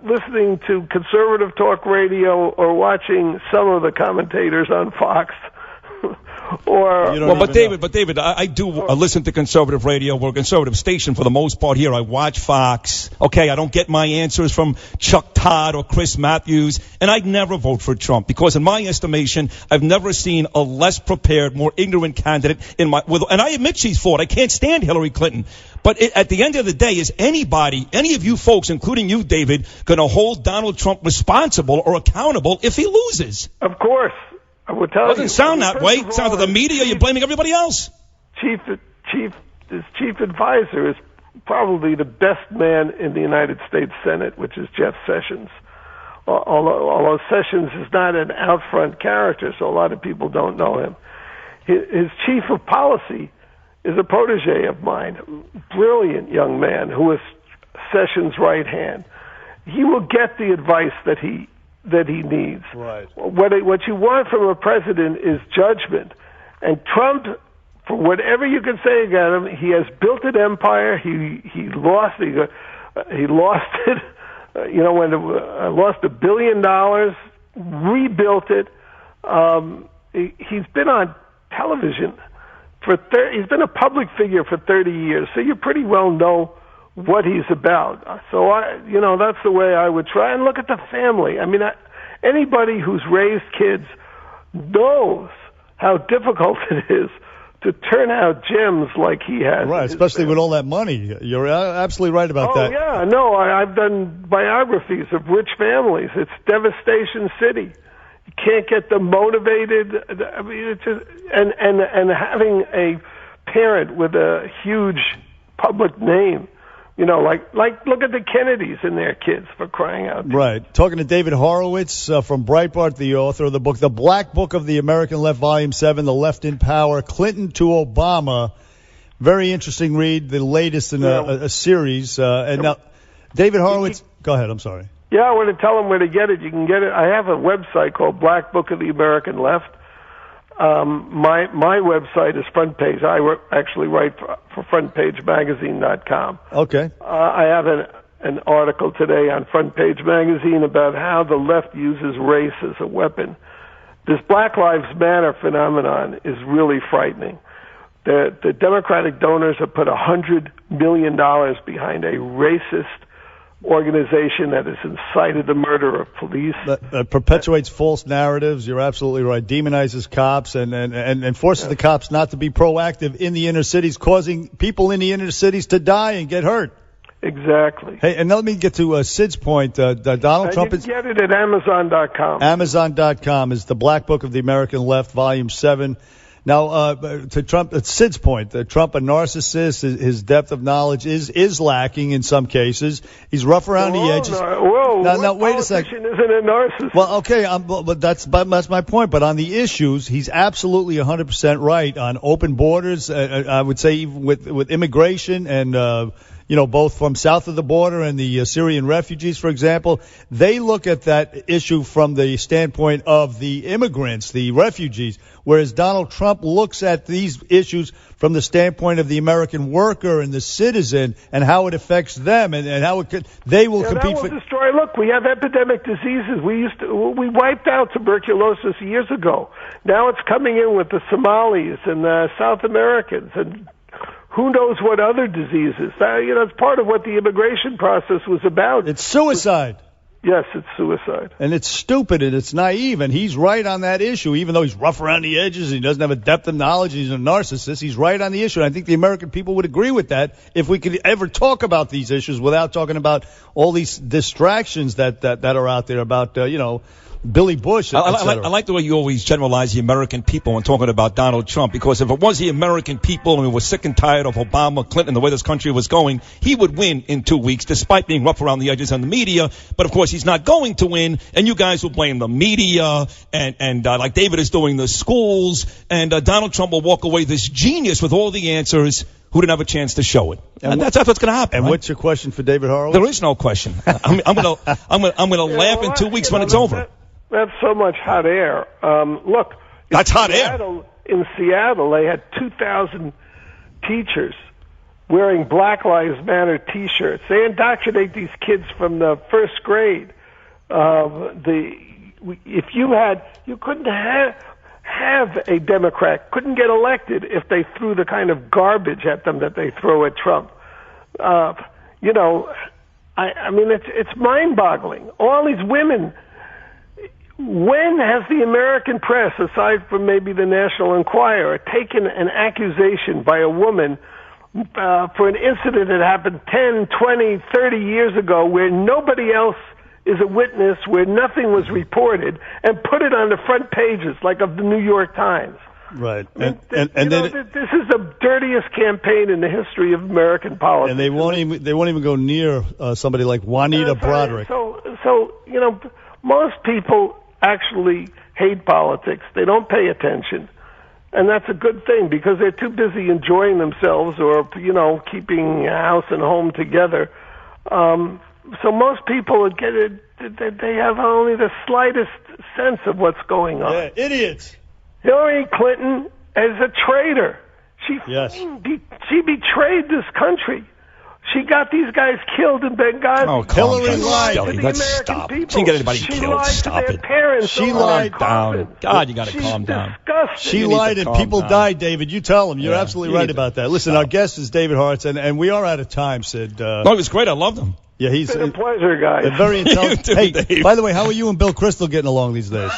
listening to conservative talk radio or watching some of the commentators on Fox. But David, I do listen to conservative radio. We're a conservative station for the most part here. I watch Fox. Okay, I don't get my answers from Chuck Todd or Chris Matthews, and I'd never vote for Trump because, in my estimation, I've never seen a less prepared, more ignorant candidate and I admit she's flawed. I can't stand Hillary Clinton. But at the end of the day, is any of you folks, including you, David, going to hold Donald Trump responsible or accountable if he loses? Of course. I will tell you. Doesn't sound that way. It sounds like the media. You're blaming everybody else. His chief advisor is probably the best man in the United States Senate, which is Jeff Sessions. Although Sessions is not an out-front character, so a lot of people don't know him. His chief of policy is a protege of mine, brilliant young man who is Sessions' right hand. He will get the advice that he needs. Right. What you want from a president is judgment. And Trump, for whatever you can say about him, he has built an empire. He lost it. When lost $1 billion, rebuilt it. He's been on television he's been a public figure for 30 years, so you pretty well know what he's about. So that's the way I would try. And look at the family. I mean, anybody who's raised kids knows how difficult it is to turn out gems like he has. Right, especially with all that money. You're absolutely right about that. Oh, yeah. No, I've done biographies of rich families. It's devastation city. You can't get them motivated. I mean, it's just, and having a parent with a huge public name, like look at the Kennedys and their kids, for crying out loud. Right. Talking to David Horowitz from Breitbart, the author of the book, The Black Book of the American Left, Volume 7, The Left in Power, Clinton to Obama. Very interesting read, the latest in a series. And now, David Horowitz, go ahead, I'm sorry. Yeah, I want to tell them where to get it. You can get it. I have a website called Black Book of the American Left. My website is Front Page. I actually write for FrontPageMagazine.com. Okay. I have an article today on Front Page Magazine about how the left uses race as a weapon. This Black Lives Matter phenomenon is really frightening. The Democratic donors have put $100 million behind a racist organization that has incited the murder of police. That perpetuates false narratives. You're absolutely right. Demonizes cops and forces the cops not to be proactive in the inner cities, causing people in the inner cities to die and get hurt. Exactly. Hey, and let me get to Sid's point. Donald Trump is... You can get it at Amazon.com. Amazon.com is the Black Book of the American Left, Volume 7. Now, to Trump, at Sid's point, Trump a narcissist, his depth of knowledge is lacking in some cases. He's rough around the edges. Now, wait a second. Isn't a narcissist? Well, okay, but that's my point. But on the issues, he's absolutely 100% right on open borders. I would say even with immigration and both from south of the border and the Syrian refugees, for example, they look at that issue from the standpoint of the immigrants, the refugees, whereas Donald Trump looks at these issues from the standpoint of the American worker and the citizen and how it affects them and how they will compete for. Destroy. Look, we have epidemic diseases. We wiped out tuberculosis years ago. Now it's coming in with the Somalis and South Americans and who knows what other diseases. It's part of what the immigration process was about. It's suicide. Yes, it's suicide. And it's stupid and it's naive, and he's right on that issue. Even though he's rough around the edges and he doesn't have a depth of knowledge, he's a narcissist, he's right on the issue. And I think the American people would agree with that if we could ever talk about these issues without talking about all these distractions that are out there about, Billy Bush, I like the way you always generalize the American people when talking about Donald Trump, because if it was the American people and we were sick and tired of Obama, Clinton, the way this country was going, he would win in 2 weeks, despite being rough around the edges on the media. But, of course, he's not going to win, and you guys will blame the media and like David is doing, the schools, and Donald Trump will walk away this genius with all the answers who didn't have a chance to show it. And that's what's going to happen. And right? What's your question for David Horowitz? There is no question. I'm gonna laugh in 2 weeks when it's over. That's so much hot air. Look, that's hot air. In Seattle, they had 2,000 teachers wearing Black Lives Matter T-shirts. They indoctrinate these kids from the first grade. If you couldn't have a Democrat, couldn't get elected if they threw the kind of garbage at them that they throw at Trump. I mean, it's mind-boggling. All these women. When has the American press, aside from maybe the National Enquirer, taken an accusation by a woman for an incident that happened 10, 20, 30 years ago where nobody else is a witness, where nothing was reported, and put it on the front pages, like of the New York Times? Right. This is the dirtiest campaign in the history of American politics. And they won't even go near somebody like Juanita Broderick. So most people actually hate politics. They don't pay attention. And that's a good thing because they're too busy enjoying themselves or, keeping house and home together. So most people they have only the slightest sense of what's going on. Yeah, idiots. Hillary Clinton is a traitor. She betrayed this country. She got these guys killed in Benghazi. Oh, Hillary lied. to the Let's American stop. people. She didn't get anybody She killed. lied Stop to it. their parents. She over lied coffins. down. God, you got to She's calm down. disgusting. She You need lied to and calm people down. died, David. You tell them. You're Yeah, absolutely you right need about to that. Listen, stop. our guest is David Horowitz, and we are out of time, Sid. No, it was great. I loved him. Yeah, he's It's been a pleasure, guys. very intelligent. You too, Hey, Dave. by the way, how are you and Bill Kristol getting along these days?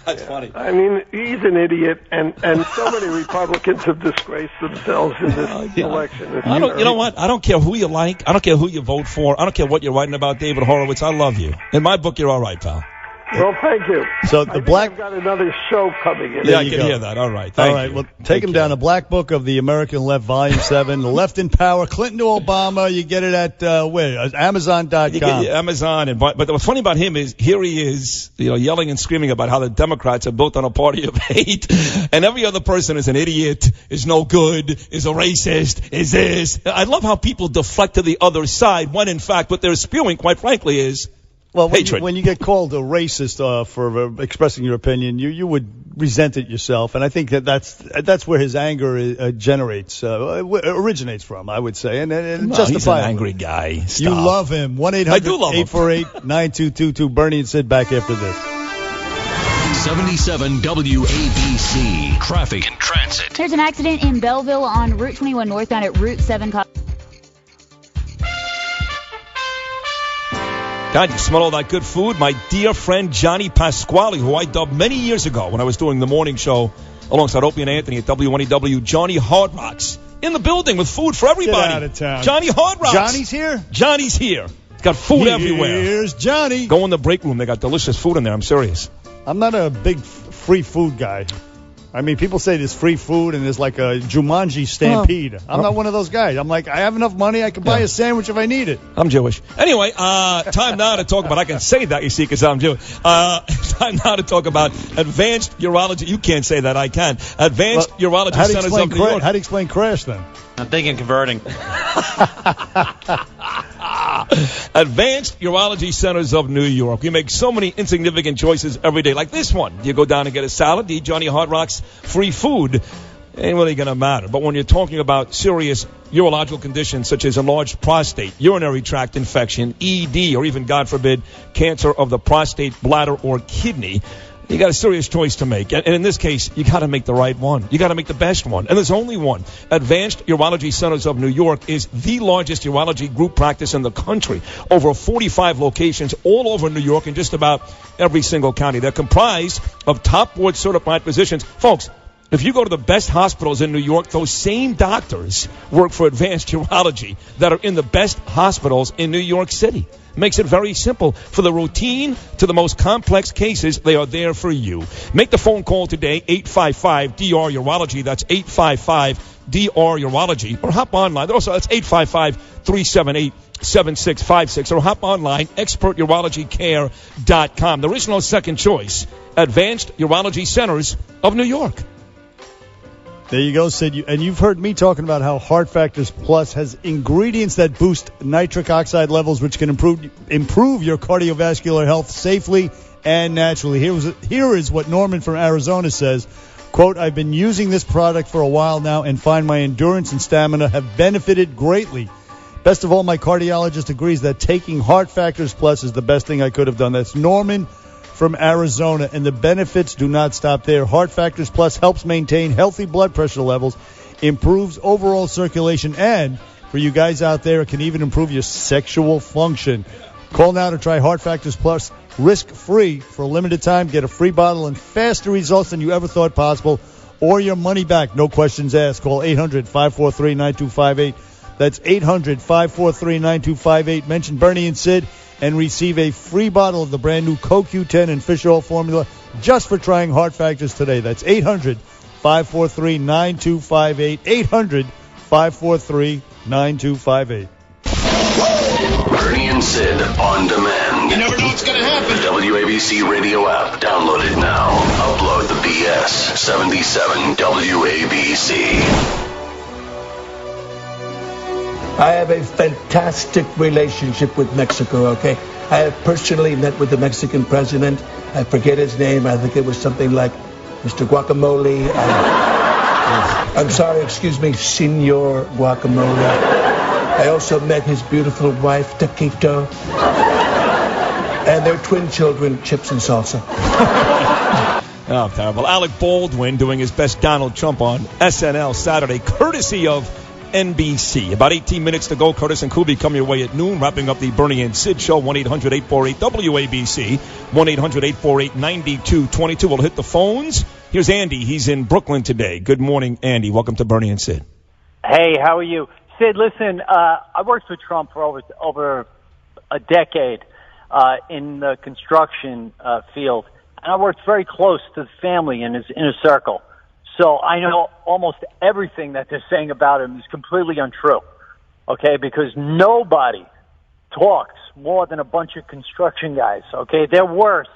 That's funny. I mean, he's an idiot, and so many Republicans have disgraced themselves in this election. It's You know what? I don't care who you like. I don't care who you vote for. I don't care what you're writing about, David Horowitz. I love you. In my book, you're all right, pal. Well, thank you. So I think I've got another show coming in. Yeah, I can hear that. All right. Thank All right, you. well, take him down. A Black Book of the American Left, Volume 7. The Left in Power, Clinton to Obama. You get it at Amazon.com. You get Amazon, but what's funny about him is here he is, yelling and screaming about how the Democrats are built on a party of hate, and every other person is an idiot, is no good, is a racist, is this. I love how people deflect to the other side when in fact what they're spewing, quite frankly, is hatred. When you get called a racist for expressing your opinion, you would resent it yourself, and I think that's where his anger originates from. I would say, and No, justifiably. he's an angry guy. Stop. You love him. 1-800-848-9222. Bernie and Sid back after this. 77 WABC. Traffic and Transit. There's an accident in Belleville on Route 21 northbound at Route 7. God, you smell all that good food? My dear friend Johnny Pasquale, who I dubbed many years ago when I was doing the morning show alongside Opie and Anthony at WNEW, Johnny Hard Rocks, in the building with food for everybody. Get out of town. Johnny Hard Rocks. Johnny's here? Johnny's here. He's got food everywhere. Here's Johnny. Go in the break room. They got delicious food in there. I'm serious. I'm not a big free food guy. I mean, people say there's free food and there's like a Jumanji stampede. I'm not one of those guys. I'm like, I have enough money. I can buy a sandwich if I need it. I'm Jewish. Anyway, time now to talk about, I can say that, you see, because I'm Jewish. Time now to talk about advanced urology. You can't say that, I can. Advanced urology centers of New York. How do you explain crash then? I'm thinking converting. Advanced Urology Centers of New York. We make so many insignificant choices every day, like this one. You go down and get a salad, eat Johnny Hard Rock's free food. Ain't really going to matter. But when you're talking about serious urological conditions such as enlarged prostate, urinary tract infection, ED, or even, God forbid, cancer of the prostate, bladder, or kidney, you got a serious choice to make. And in this case, you got to make the right one. You got to make the best one. And there's only one. Advanced Urology Centers of New York is the largest urology group practice in the country. Over 45 locations all over New York in just about every single county. They're comprised of top board certified physicians. Folks, if you go to the best hospitals in New York, those same doctors work for Advanced Urology that are in the best hospitals in New York City. Makes it very simple. For the routine to the most complex cases, they are there for you. Make the phone call today, 855-DR-Urology. That's 855-DR-Urology. Or hop online. Also, that's 855-378-7656. Or hop online, experturologycare.com. There is no second choice. Advanced Urology Centers of New York. There you go, Sid. And you've heard me talking about how Heart Factors Plus has ingredients that boost nitric oxide levels, which can improve your cardiovascular health safely and naturally. Here is what Norman from Arizona says. Quote, I've been using this product for a while now and find my endurance and stamina have benefited greatly. Best of all, my cardiologist agrees that taking Heart Factors Plus is the best thing I could have done. That's Norman from Arizona, and the benefits do not stop there. Heart Factors Plus helps maintain healthy blood pressure levels, improves overall circulation, and for you guys out there, it can even improve your sexual function. Call now to try Heart Factors Plus risk-free for a limited time. Get a free bottle and faster results than you ever thought possible, or your money back. No questions asked. Call 800-543-9258. That's 800-543-9258. Mention Bernie and Sid and receive a free bottle of the brand new CoQ10 and fish oil formula just for trying Heart Factors today. That's 800-543-9258. 800-543-9258. Bernie and Sid on demand. You never know what's going to happen. The WABC radio app. Download it now. Upload the BS. 77 WABC. I have a fantastic relationship with Mexico, okay? I have personally met with the Mexican president. I forget his name. I think it was something like Mr. Guacamole. I'm sorry, excuse me, Senor Guacamole. I also met his beautiful wife, Taquito, and their twin children, Chips and Salsa. Oh, terrible. Alec Baldwin doing his best Donald Trump on SNL Saturday, courtesy of NBC. About 18 minutes to go. Curtis and Kubi come your way at noon, wrapping up the Bernie and Sid show. 1-800-848-WABC. 1-800-848-9222. We'll hit the phones. Here's Andy. He's in Brooklyn today. Good morning, Andy. Welcome to Bernie and Sid. Hey, how are you? Sid, listen, I worked with Trump for over a decade in the construction field, and I worked very close to the family in his inner circle. So I know almost everything that they're saying about him is completely untrue, okay, because nobody talks more than a bunch of construction guys, okay? They're worse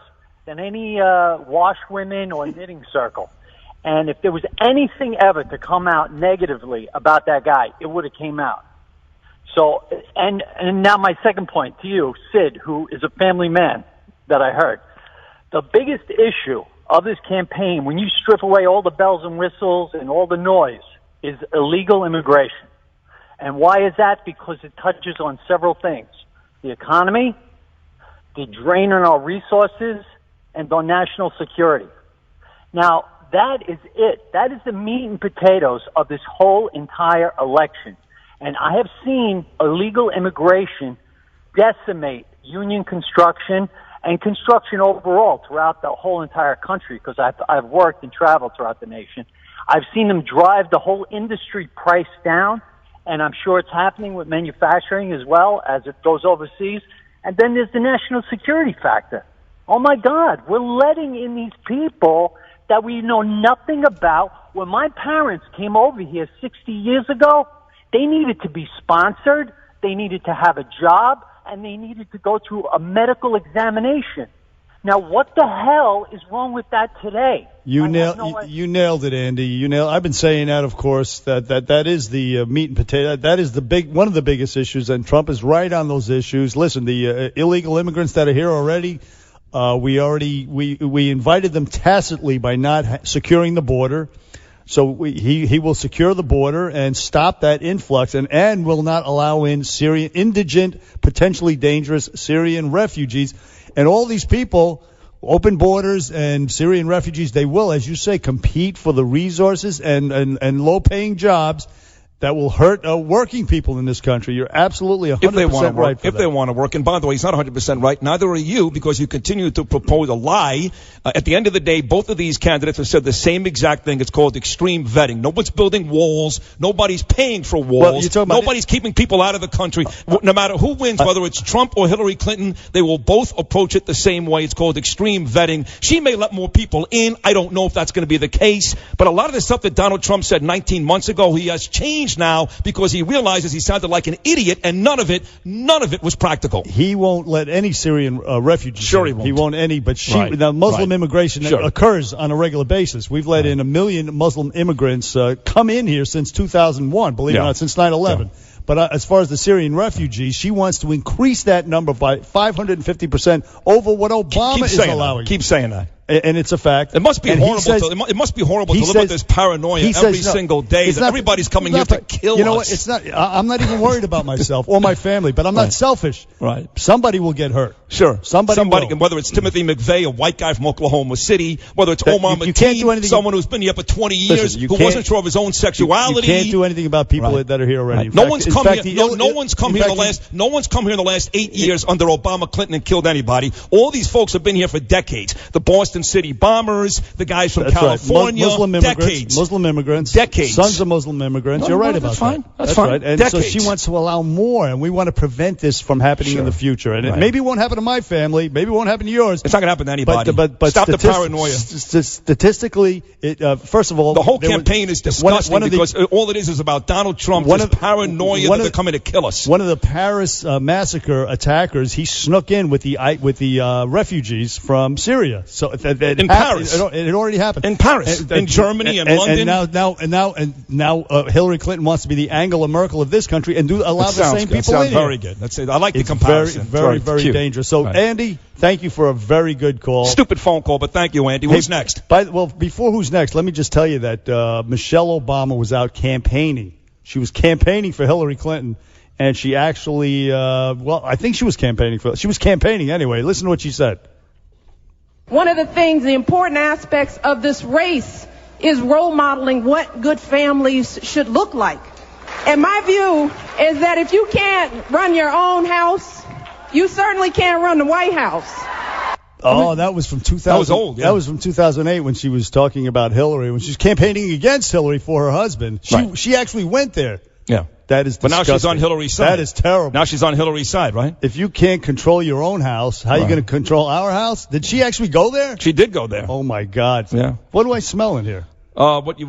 than any washwomen or knitting circle. And if there was anything ever to come out negatively about that guy, it would have came out. So, and now my second point to you, Sid, who is a family man that I heard. The biggest issue of this campaign, when you strip away all the bells and whistles and all the noise, is illegal immigration. And why is that? Because it touches on several things. The economy, the drain on our resources, and on national security. Now, that is it. That is the meat and potatoes of this whole entire election. And I have seen illegal immigration decimate union construction and construction overall throughout the whole entire country, because I've worked and traveled throughout the nation. I've seen them drive the whole industry price down, and I'm sure it's happening with manufacturing as well as it goes overseas. And then there's the national security factor. Oh, my God, we're letting in these people that we know nothing about. When my parents came over here 60 years ago, they needed to be sponsored, they needed to have a job, and they needed to go through a medical examination. Now, what the hell is wrong with that today? You nailed it, Andy. I've been saying that, of course, that is the meat and potato. That is one of the biggest issues, and Trump is right on those issues. Listen, the illegal immigrants that are here already, we invited them tacitly by not securing the border. So he will secure the border and stop that influx and will not allow in Syrian, indigent, potentially dangerous Syrian refugees. And all these people, open borders and Syrian refugees, they will, as you say, compete for the resources and low-paying jobs that will hurt working people in this country. You're absolutely 100% right. If they want to work. And by the way, he's not 100% right. Neither are you, because you continue to propose a lie. At the end of the day, both of these candidates have said the same exact thing. It's called extreme vetting. Nobody's building walls. Nobody's paying for walls. Nobody's keeping people out of the country. No matter who wins, whether it's Trump or Hillary Clinton, they will both approach it the same way. It's called extreme vetting. She may let more people in. I don't know if that's going to be the case. But a lot of the stuff that Donald Trump said 19 months ago, he has changed now because he realizes he sounded like an idiot, and none of it was practical. He won't let any Syrian refugees. Sure, he won't. He won't any, but the Muslim immigration occurs on a regular basis. We've let in 1 million Muslim immigrants come in here since 2001. Believe it or not, since 9/11. Yeah. But as far as the Syrian refugees, she wants to increase that number by 550% over what Obama is allowing. Keep saying that. And it's a fact. It must be horrible. It must be horrible to live with this paranoia every single day that everybody's coming here to kill us. You know what? It's not. I'm not even worried about myself or my family, but I'm not selfish. Right. Somebody will get hurt. Sure. Somebody will. Whether it's Timothy McVeigh, a white guy from Oklahoma City, whether it's Omar McKee, someone who's been here for 20 years, who wasn't sure of his own sexuality. You can't do anything about people that are here already. No one's come here in the last 8 years under Obama, Clinton, and killed anybody. All these folks have been here for decades. The Boston City bombers, the guys from California, Muslim immigrants, decades. Sons of Muslim immigrants. You're right about that. That's fine. Right. And so she wants to allow more, and we want to prevent this from happening in the future. And maybe it won't happen happen to my family. Maybe it won't happen to yours. It's not going to happen to anybody. But stop the paranoia. Statistically, first of all, the whole campaign is disgusting because all it is about Donald Trump just paranoia that they're coming to kill us. One of the Paris massacre attackers, he snuck in with the refugees from Syria. So in Paris, it had already happened in Paris, in Germany, and London. And now Hillary Clinton wants to be the Angela Merkel of this country and allow the same people in here. Sounds very good. That's it. I like the comparison. Very dangerous. So, right. Andy, thank you for a very good call. Stupid phone call, but thank you, Andy. Who's next? Before who's next, let me just tell you that Michelle Obama was out campaigning. She was campaigning for Hillary Clinton, and she actually, I think she was campaigning anyway. Listen to what she said. One of the important aspects of this race is role modeling what good families should look like. And my view is that if you can't run your own house, you certainly can't run the White House. Oh, that was from 2000. That was old. Yeah. That was from 2008 when she was talking about Hillary, when she was campaigning against Hillary for her husband. She actually went there. Yeah. That is disgusting. But now she's on Hillary's side. That is terrible. Now she's on Hillary's side, right? If you can't control your own house, how are you going to control our house? Did she actually go there? She did go there. Oh, my God. Yeah. What do I smell in here? What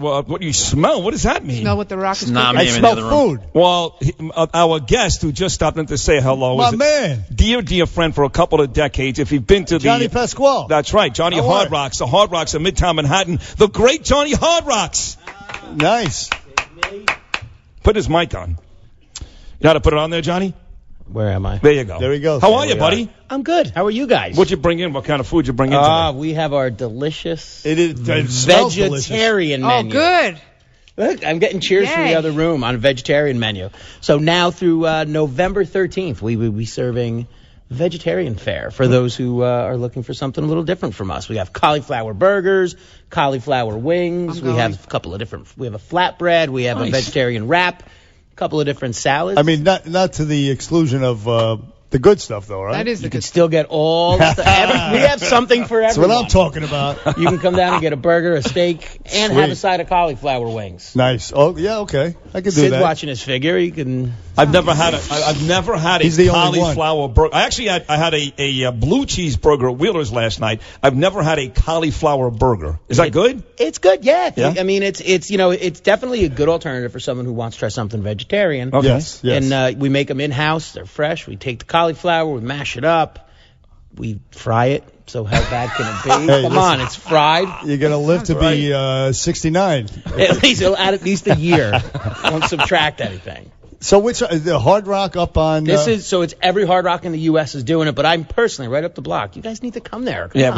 you smell? What does that mean? Smell what the Rock is cooking. I smell food. Well, our guest who just stopped in to say hello My is man. dear friend for a couple of decades. If you've been to Johnny Pasquale. That's right, Johnny Hard Rocks. The Hard Rocks of Midtown Manhattan. The great Johnny Hard Rocks. Nice. Put his mic on. You know how to put it on there, Johnny? Where am I? There you go. There he goes. How are you, buddy? I'm good. How are you guys? What'd you bring in? What kind of food you bring in today? We have our delicious vegetarian menu. Oh, good. Look, I'm getting cheers from the other room on a vegetarian menu. So now through November 13th, we will be serving vegetarian fare for those who are looking for something a little different from us. We have cauliflower burgers, cauliflower wings. We have a couple of different. We have a flatbread. We have a vegetarian wrap. Couple of different salads. I mean, not to the exclusion of the good stuff, though, right? That is you can still get all the stuff. We have something for everyone. That's what I'm talking about. You can come down and get a burger, a steak, and have a side of cauliflower wings. Nice. Oh, yeah, okay. I can do Sid's that. watching his figure. You can. I've never had a cauliflower burger. I actually had a blue cheeseburger at Wheeler's last night. I've never had a cauliflower burger. Is that good? It's good, yeah. I mean, it's it's definitely a good alternative for someone who wants to try something vegetarian. Okay. Yes. And we make them in-house. They're fresh. We take the cauliflower, we mash it up, we fry it. So how bad can it be? Hey, Come on, it's fried. You're going to live to be 69. At least it'll add at least a year. Don't subtract anything. So which the Hard Rock up on? It's every Hard Rock in the U.S. is doing it, but I'm personally right up the block. You guys need to come there. Come on.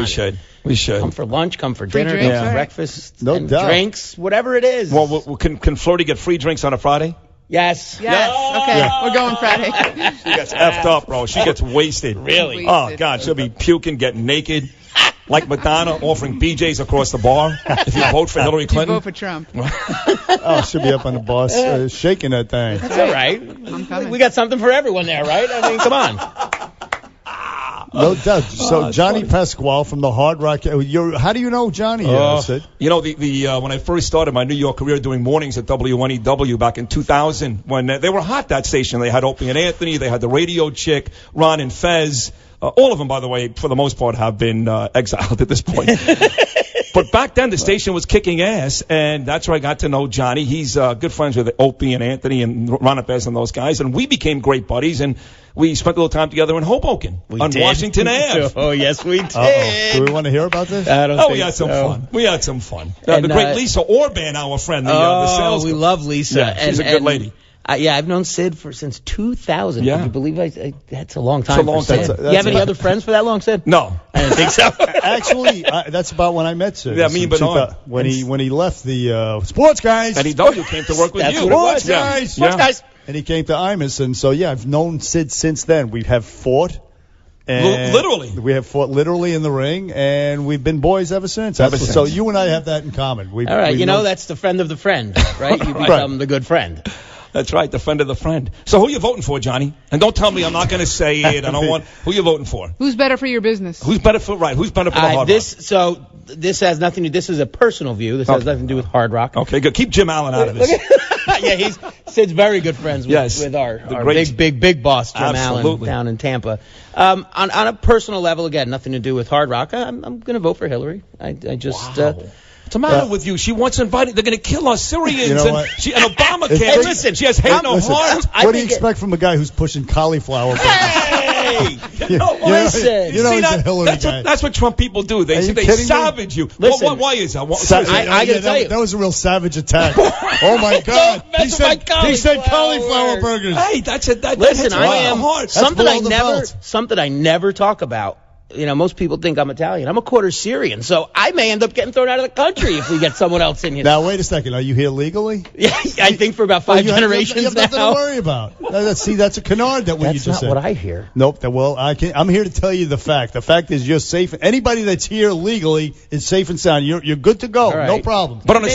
We should. Come for lunch, come for dinner, drinks, come for breakfast, no doubt. Drinks, whatever it is. Well, can Flirty get free drinks on a Friday? Yes. Okay, we're going Friday. She gets effed up, bro. She gets wasted. Really? Oh, God. She'll be puking, getting naked. Like Madonna offering BJs across the bar if you vote for Hillary Clinton. You vote for Trump. Oh, she'll be up on the bus shaking that thing. That's all right. I'm coming. We got something for everyone there, right? I mean, come on. No doubt. So Johnny Pasquale from the Hard Rock. How do you know Johnny? Sid? You know, when I first started my New York career doing mornings at WNEW back in 2000, when they were hot, that station. They had Opie and Anthony. They had the radio chick, Ron and Fez. All of them, by the way, for the most part, have been exiled at this point. But back then, the station was kicking ass, and that's where I got to know Johnny. He's good friends with Opie and Anthony and Ron and Fez and those guys, and we became great buddies, and we spent a little time together in Hoboken on Washington Ave. Oh, yes, we did. Do we want to hear about this? I don't think we had some so. fun. We had some fun. And, the great Lisa Orban, our friend, the sales we love Lisa. Yeah, she's a good lady. I've known Sid since 2000. Yeah. Can you believe that's a long time? It's a long time. Sid. You have any other friends for that long, Sid? No. I didn't think so. Actually, that's about when I met Sid. Yeah, me and Bernard. When he left the Sports Guys. And he came to work with That's you. what it was. Sports Guys. And he came to Imus, and so I've known Sid since then. We have fought. And literally. We have fought literally in the ring, and we've been boys ever since. So you and I have that in common. All right, that's the friend of the friend, right? You become the good friend. That's right, the friend of the friend. So who you voting for, Johnny? And don't tell me I'm not going to say it. I don't want. Who you voting for? Who's better for your business? Who's better for the Hard Rock? So this has nothing to. This is a personal view. This has nothing to do with Hard Rock. Okay, good. Keep Jim Allen out of this. Yeah, Sid's very good friends with our big boss, Jim Allen, down in Tampa. On a personal level, again, nothing to do with Hard Rock. I'm going to vote for Hillary. I just. What's the matter with you? She wants invited. They're going to kill us Syrians. You know and Obamacare. Hey, listen, she has hate in her heart. What do you expect from a guy who's pushing cauliflower? Hey! Listen. You know he's a Hillary guy. That's what Trump people do. They savage you. Listen, why is that? I got to tell you. That was a real savage attack. Oh, my God. He said cauliflower burgers. Hey, listen, I am something I never talk about. You know, most people think I'm Italian. I'm a quarter Syrian, so I may end up getting thrown out of the country if we get someone else in here. Now, wait a second. Are you here legally? Yeah, I think for about 5 generations you have nothing to worry about. See, that's a canard that what you just said. That's not what I hear. Nope. Well, I'm here to tell you the fact. The fact is you're safe. Anybody that's here legally is safe and sound. You're good to go. Right. No problem. But we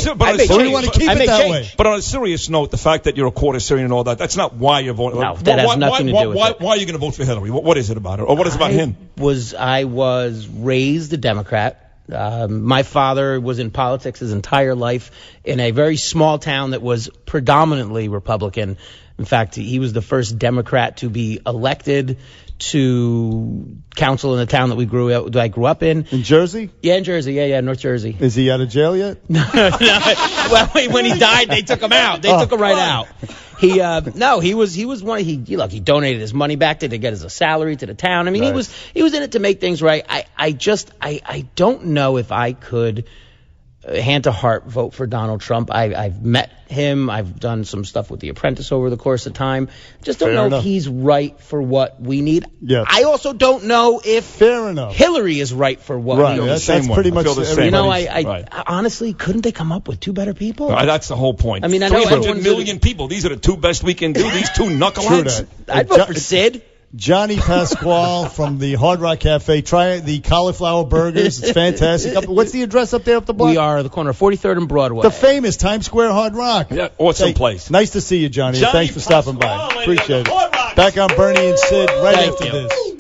want to keep it that way. But on a serious note, the fact that you're a quarter Syrian and all that's not why you're voting. No, that has nothing to do with it. Why are you going to vote for Hillary? What is it about her? Or what is it about him? I was raised a Democrat. My father was in politics his entire life in a very small town that was predominantly Republican. In fact, he was the first Democrat to be elected to council in the town that I grew up in. In Jersey? Yeah, in Jersey. Yeah, North Jersey. Is he out of jail yet? No. Well, when he died, they took him out. They took him right out. He was one. He donated his money back to get as a salary to the town. I mean, he was in it to make things right. I don't know if I could hand to heart vote for Donald Trump. I've met him. I've done some stuff with The Apprentice over the course of time. Just don't know if he's right for what we need. Yeah. I also don't know if Hillary is right for what we need. That's pretty much the same. You know, I honestly, couldn't they come up with two better people? That's the whole point. I mean, I know 300 million people. These are the two best we can do. These two knuckleheads. I'd vote for Sid. Johnny Pasquale from the Hard Rock Cafe. Try the cauliflower burgers. It's fantastic. What's the address up there up the block? We are the corner of 43rd and Broadway. The famous Times Square Hard Rock. Yeah, awesome place. Nice to see you, Johnny. Thanks for stopping by. Appreciate it. Back on Bernie and Sid right after this.